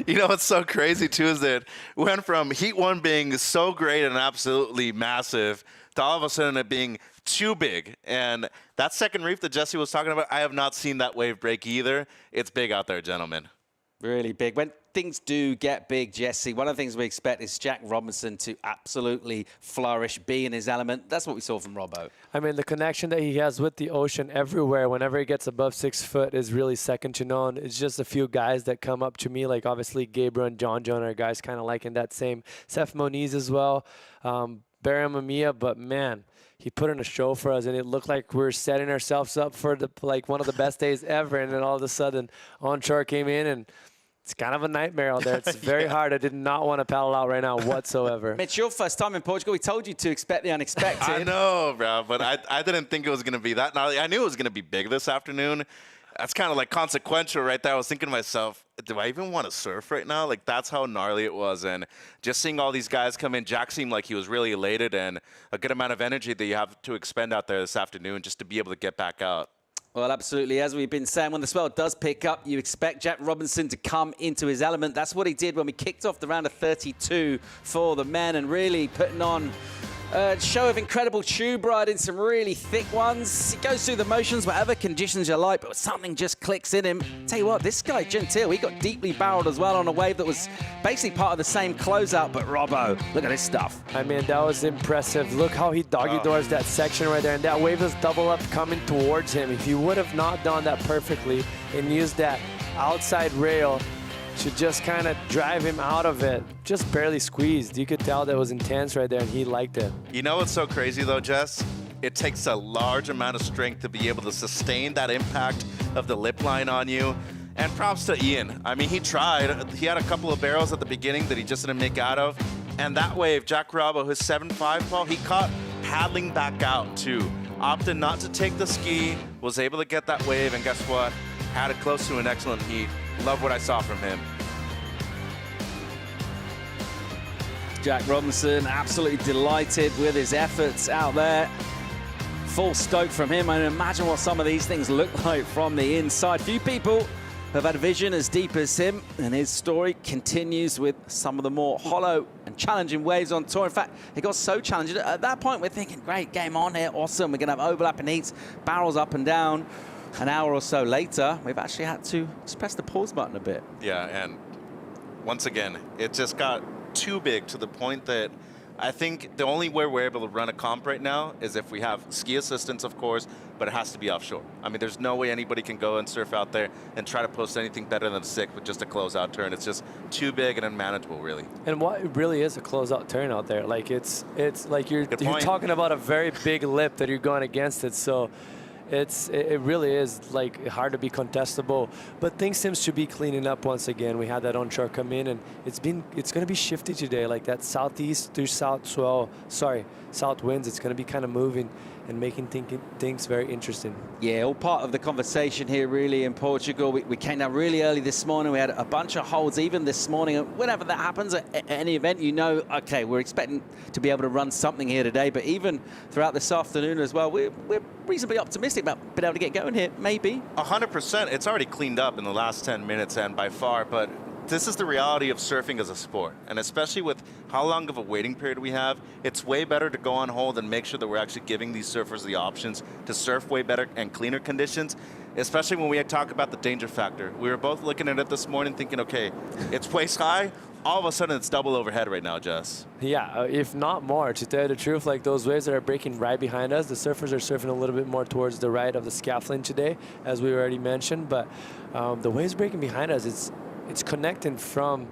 You know what's so crazy, too, is that we went from Heat 1 being so great and absolutely massive to all of a sudden it being too big. And that second reef that Jesse was talking about, I have not seen that wave break either. It's big out there, gentlemen. Really big. When things do get big, Jesse, one of the things we expect is Jack Robinson to absolutely flourish, be in his element. That's what we saw from Robbo. I mean, the connection that he has with the ocean everywhere, whenever he gets above 6 foot, is really second to none. It's just a few guys that come up to me, like obviously Gabriel and John are guys kind of like in that same. Seth Moniz as well, Baram Amia, but man, he put in a show for us, and it looked like we were setting ourselves up for one of the best days ever. And then all of a sudden, onshore came in, and it's kind of a nightmare out there. It's very hard. I did not want to paddle out right now whatsoever. Mitch, your first time in Portugal, we told you to expect the unexpected. I know, bro, but I didn't think it was going to be that. Now, I knew it was going to be big this afternoon. That's kind of like consequential right there. I was thinking to myself, do I even want to surf right now? Like, that's how gnarly it was. And just seeing all these guys come in, Jack seemed like he was really elated, and a good amount of energy that you have to expend out there this afternoon just to be able to get back out. Well, absolutely. As we've been saying, when the swell does pick up, you expect Jack Robinson to come into his element. That's what he did when we kicked off the round of 32 for the men, and really putting on a show of incredible tube riding, some really thick ones. He goes through the motions, whatever conditions you like, but something just clicks in him. Tell you what, this guy, Gentile, he got deeply barreled as well on a wave that was basically part of the same closeout, but Robbo, look at this stuff. I mean, that was impressive. Look how he doggy doors that section right there, and that wave was double up coming towards him. If he would have not done that perfectly and used that outside rail to just kind of drive him out of it, just barely squeezed. You could tell that was intense right there, and he liked it. You know what's so crazy, though, Jess? It takes a large amount of strength to be able to sustain that impact of the lip line on you. And props to Ian. I mean, he tried. He had a couple of barrels at the beginning that he just didn't make out of. And that wave, Jack Robbo, his 7.5 ball, he caught paddling back out, too. Opted not to take the ski, was able to get that wave, and guess what? Had it close to an excellent heat. Love what I saw from him. Jack Robinson absolutely delighted with his efforts out there. Full stoke from him. I imagine what some of these things look like from the inside. Few people have had a vision as deep as him, and his story continues with some of the more hollow and challenging waves on tour. In fact, it got so challenging. At that point, we're thinking, great, game on here, awesome. We're going to have overlapping heats, barrels up and down. An hour or so later, we've actually had to just press the pause button a bit. Yeah, and once again, it just got too big to the point that I think the only way we're able to run a comp right now is if we have ski assistance, of course, but it has to be offshore. I mean, there's no way anybody can go and surf out there and try to post anything better than a 6 with just a closeout turn. It's just too big and unmanageable, really. And what it really is a closeout turn out there. Like it's like you're talking about a very big lip that you're going against it. So it really is like hard to be contestable, but things seems to be cleaning up once again. We had that onshore come in, and it's going to be shifty today, like that southeast through south winds. It's going to be kind of moving and making things very interesting. Yeah, all part of the conversation here really in Portugal. We came down really early this morning. We had a bunch of holds even this morning. Whenever that happens at any event, you know, okay, we're expecting to be able to run something here today, but even throughout this afternoon as well, we're reasonably optimistic about being able to get going here, maybe. 100%. It's already cleaned up in the last 10 minutes and by far, but this is the reality of surfing as a sport. And especially with how long of a waiting period we have, it's way better to go on hold and make sure that we're actually giving these surfers the options to surf way better and cleaner conditions, especially when we talk about the danger factor. We were both looking at it this morning thinking, okay, it's waist high. All of a sudden, it's double overhead right now, Jess. Yeah, if not more, to tell you the truth, like those waves that are breaking right behind us, the surfers are surfing a little bit more towards the right of the scaffolding today, as we already mentioned, but the waves breaking behind us, it's connecting from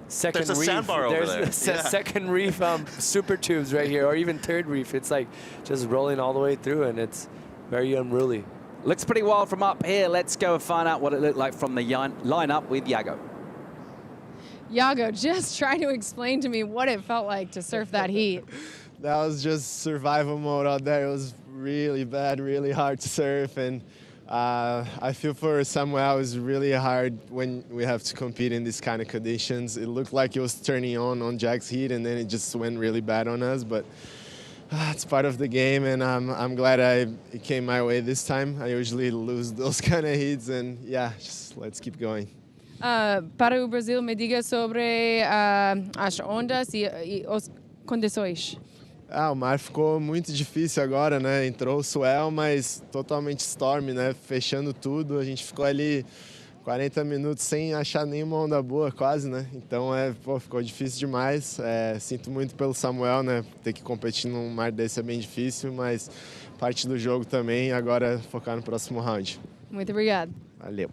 second There's reef. a sandbar over there. Second reef super tubes right here, or even third reef. It's like just rolling all the way through, and it's very unruly. Looks pretty wild from up here. Let's go and find out what it looked like from the lineup with Yago. Yago, just try to explain to me what it felt like to surf that heat. That was just survival mode out there. It was really bad, really hard to surf, and I feel for Samuel, it's really hard when we have to compete in these kind of conditions. It looked like it was turning on Jack's heat, and then it just went really bad on us, but it's part of the game, and I'm glad it came my way this time. I usually lose those kind of heats, and yeah, just let's keep going. Para o Brasil, me diga sobre as ondas e os condições. O mar ficou muito difícil agora, né? Entrou o swell, mas totalmente storm, né? Fechando tudo. A gente ficou ali 40 minutos sem achar nenhuma onda boa, quase, né? Então, ficou difícil demais. Sinto muito pelo Samuel, né? Ter que competir num mar desse é bem difícil, mas parte do jogo também. Agora focar no próximo round. Muito obrigado. Valeu.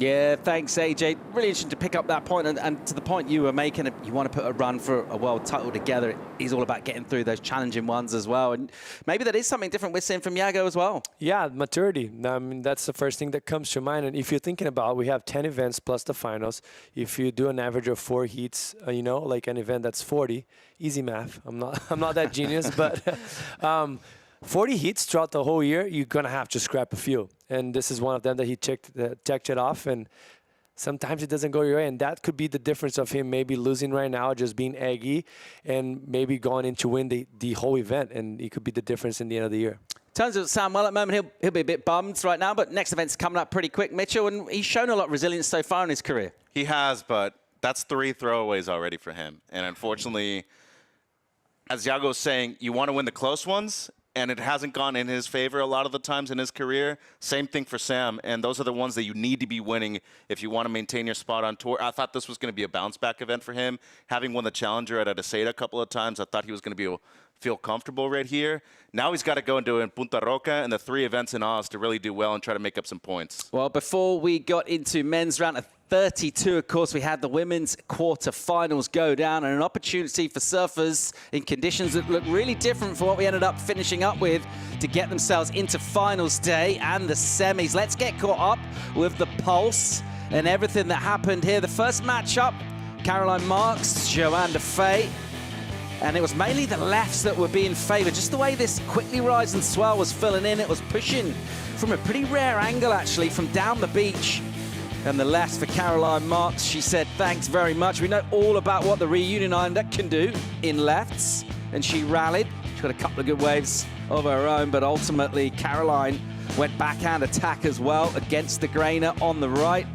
Yeah, thanks, AJ. Really interesting to pick up that point, and to the point you were making, you want to put a run for a world title together. It's all about getting through those challenging ones as well, and maybe that is something different we're seeing from Yago as well. Yeah, maturity. I mean, that's the first thing that comes to mind. And if you're thinking about, we have 10 events plus the finals. If you do an average of 4 heats, like an event that's 40, easy math. I'm not that genius, but 40 heats throughout the whole year, you're going to have to scrap a few. And this is one of them that he checked it off. And sometimes it doesn't go your way. And that could be the difference of him maybe losing right now, just being eggy, and maybe going in to win the whole event. And it could be the difference in the end of the year. In terms of Samuel, at the moment, he'll be a bit bummed right now. But next event's coming up pretty quick, Mitchell. And he's shown a lot of resilience so far in his career. He has, but that's 3 throwaways already for him. And unfortunately, as Yago's saying, you want to win the close ones, and it hasn't gone in his favor a lot of the times in his career. Same thing for Sam, and those are the ones that you need to be winning if you want to maintain your spot on tour. I thought this was going to be a bounce-back event for him. Having won the Challenger at Adeseda a couple of times, I thought he was going to feel comfortable right here. Now he's got to go and do it in Punta Roca and the 3 events in Oz to really do well and try to make up some points. Well, before we got into men's round of 32, of course, we had the women's quarterfinals go down, and an opportunity for surfers in conditions that look really different from what we ended up finishing up with to get themselves into finals day and the semis. Let's get caught up with the pulse and everything that happened here. The first matchup, Caroline Marks, Joanne Defay. And it was mainly the lefts that were being favoured. Just the way this quickly rising swell was filling in, it was pushing from a pretty rare angle, actually, from down the beach. And the lefts for Caroline Marks, she said, thanks very much. We know all about what the Reunion Islander can do in lefts. And she rallied. She got a couple of good waves of her own, but ultimately Caroline went backhand attack as well against the grainer on the right.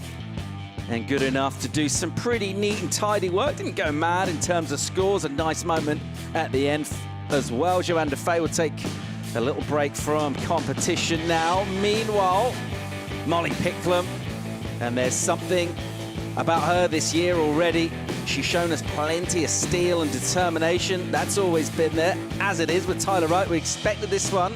And good enough to do some pretty neat and tidy work. Didn't go mad in terms of scores. A nice moment at the end as well. Joanne Defay will take a little break from competition now. Meanwhile, Molly Picklum, and there's something about her this year already. She's shown us plenty of steel and determination. That's always been there, as it is with Tyler Wright. We expected this one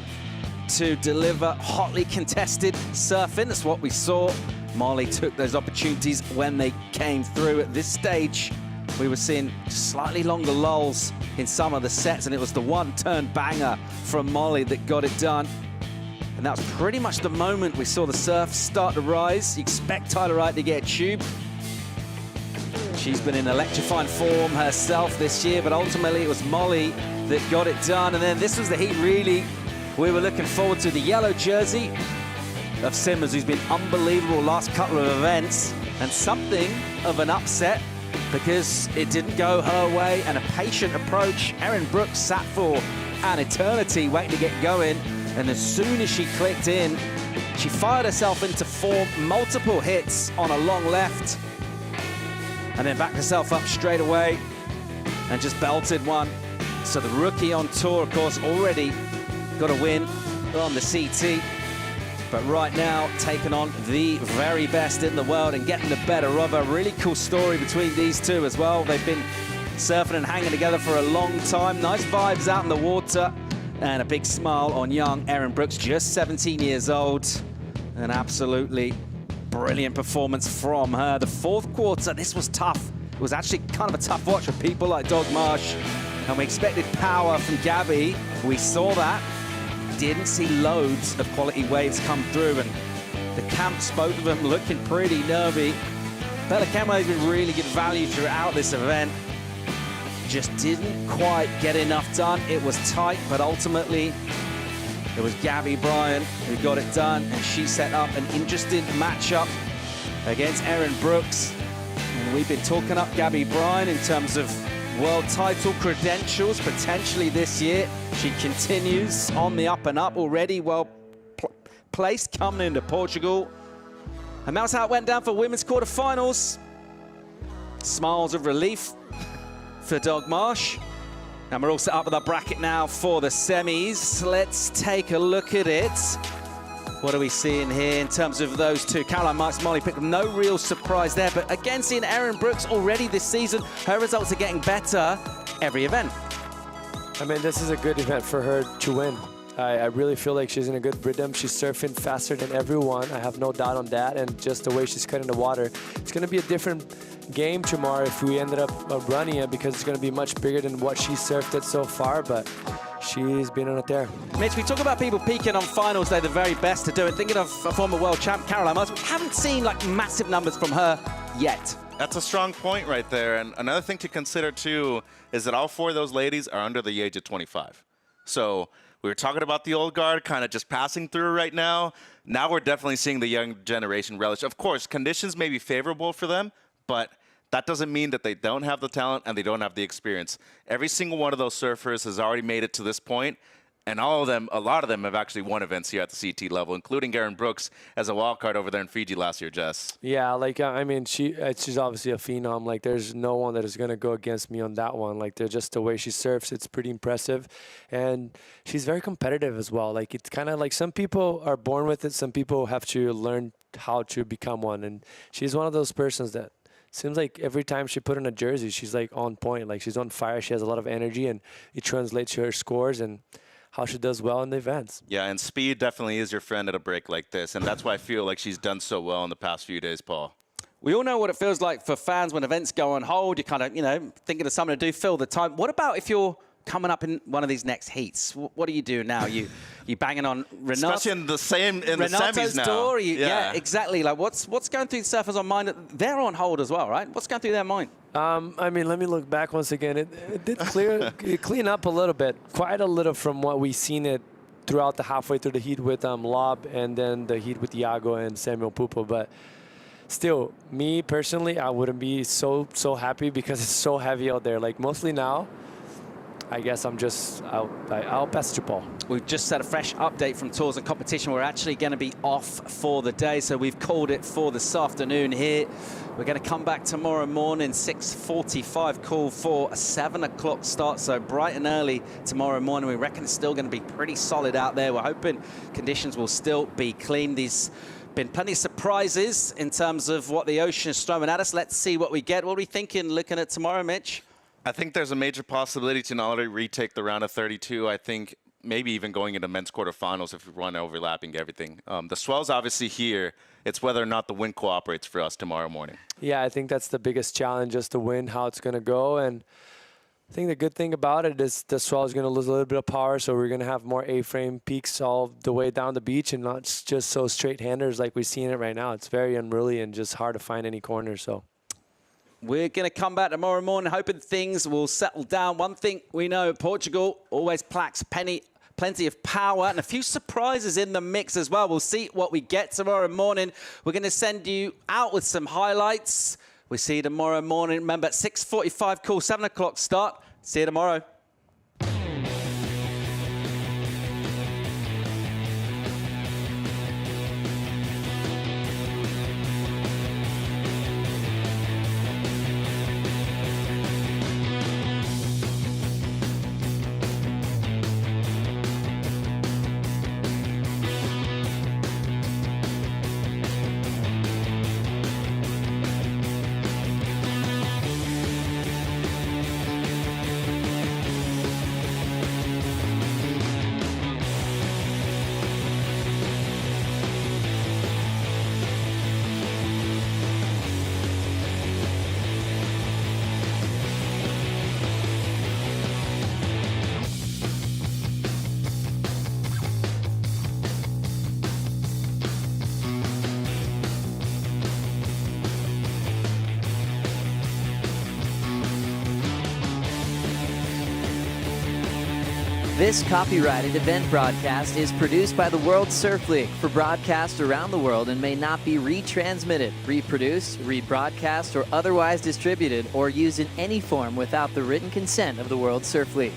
to deliver hotly contested surfing. That's what we saw. Molly took those opportunities when they came through. At this stage, we were seeing slightly longer lulls in some of the sets, and it was the one-turn banger from Molly that got it done. And that was pretty much the moment we saw the surf start to rise. You expect Tyler Wright to get a tube. She's been in electrifying form herself this year, but ultimately it was Molly that got it done. And then this was the heat really we were looking forward to. The yellow jersey of Simmers, who's been unbelievable last couple of events, and something of an upset because it didn't go her way, and a patient approach. Erin Brooks sat for an eternity waiting to get going, and as soon as she clicked in, she fired herself into form, multiple hits on a long left, and then backed herself up straight away and just belted one. So the rookie on tour, of course, already got a win on the CT, but right now taking on the very best in the world and getting the better of her. Really cool story between these two as well. They've been surfing and hanging together for a long time. Nice vibes out in the water, and a big smile on young Erin Brooks, just 17 years old. An absolutely brilliant performance from her. The fourth quarter, this was tough. It was actually kind of a tough watch for people like Dog Marsh, and we expected power from Gabby. We saw that. Didn't see loads of quality waves come through, and the camps, both of them looking pretty nervy. Bella Kenway has been really good value throughout this event. Just didn't quite get enough done. It was tight, but ultimately it was Gabby Bryan who got it done, and she set up an interesting matchup against Erin Brooks. And we've been talking up Gabby Bryan in terms of world title credentials potentially this year. She continues on the up and up, already well placed coming into Portugal. And that's how it went down for women's quarterfinals. Smiles of relief for Dog Marsh. And we're all set up with our bracket now for the semis. Let's take a look at it. What are we seeing here in terms of those two? Caroline Marks, Molly Pickham, no real surprise there. But again, seeing Erin Brooks already this season, her results are getting better every event. I mean, this is a good event for her to win. I really feel like she's in a good rhythm. She's surfing faster than everyone. I have no doubt on that. And just the way she's cutting the water. It's going to be a different game tomorrow if we ended up running it, because it's going to be much bigger than what she surfed it so far. But she's been on it there. Mitch, we talk about people peaking on finals. They're the very best to do it. Thinking of a former world champ, Caroline Marks, we haven't seen like massive numbers from her yet. That's a strong point right there. And another thing to consider, too, is that all four of those ladies are under the age of 25. So we were talking about the old guard kind of just passing through right now. Now we're definitely seeing the young generation relish. Of course, conditions may be favorable for them, but that doesn't mean that they don't have the talent and they don't have the experience. Every single one of those surfers has already made it to this point, and all of them, a lot of them have actually won events here at the CT level, including Erin Brooks as a wild card over there in Fiji last year, Jess. Yeah, like, I mean, she's obviously a phenom. Like, there's no one that is going to go against me on that one. Like, they're just the way she surfs, it's pretty impressive. And she's very competitive as well. Like, it's kind of like some people are born with it. Some people have to learn how to become one. And she's one of those persons that seems like every time she put on a jersey, she's, like, on point. Like, she's on fire. She has a lot of energy, and it translates to her scores and how she does well in the events. Yeah, and speed definitely is your friend at a break like this, and that's why I feel like she's done so well in the past few days, Paul. We all know what it feels like for fans when events go on hold. You're kind of, you know, thinking of something to do, fill the time. What about if you're coming up in one of these next heats? What do you do now? You banging on Renato? Especially in the semis now. Door, yeah, exactly. Like, what's going through the surfers' on mind? They're on hold as well, right? What's going through their mind? I mean, let me look back once again. It did clean up a little bit, quite a little from what we've seen it throughout the halfway through the heat with Lob, and then the heat with Iago and Samuel Pupo. But still, me personally, I wouldn't be so happy because it's so heavy out there. Like, mostly now, I guess I'll pass it to Paul. We've just had a fresh update from Tours and Competition. We're actually going to be off for the day, so we've called it for this afternoon here. We're going to come back tomorrow morning, 6:45 call for a 7 o'clock start, so bright and early tomorrow morning. We reckon it's still going to be pretty solid out there. We're hoping conditions will still be clean. There's been plenty of surprises in terms of what the ocean is throwing at us. Let's see what we get. What are we thinking looking at tomorrow, Mitch? I think there's a major possibility to not only retake the round of 32, I think maybe even going into men's quarterfinals if we run overlapping everything. The swell's obviously here. It's whether or not the wind cooperates for us tomorrow morning. Yeah, I think that's the biggest challenge, just the wind, how it's going to go. And I think the good thing about it is the swell is going to lose a little bit of power, so we're going to have more A-frame peaks all the way down the beach and not just so straight-handers like we're seeing it right now. It's very unruly and just hard to find any corners, so. We're going to come back tomorrow morning hoping things will settle down. One thing we know, Portugal always packs plenty of power and a few surprises in the mix as well. We'll see what we get tomorrow morning. We're going to send you out with some highlights. We'll see you tomorrow morning. Remember, at 6:45 call, 7 o'clock start. See you tomorrow. This copyrighted event broadcast is produced by the World Surf League for broadcast around the world and may not be retransmitted, reproduced, rebroadcast, or otherwise distributed or used in any form without the written consent of the World Surf League.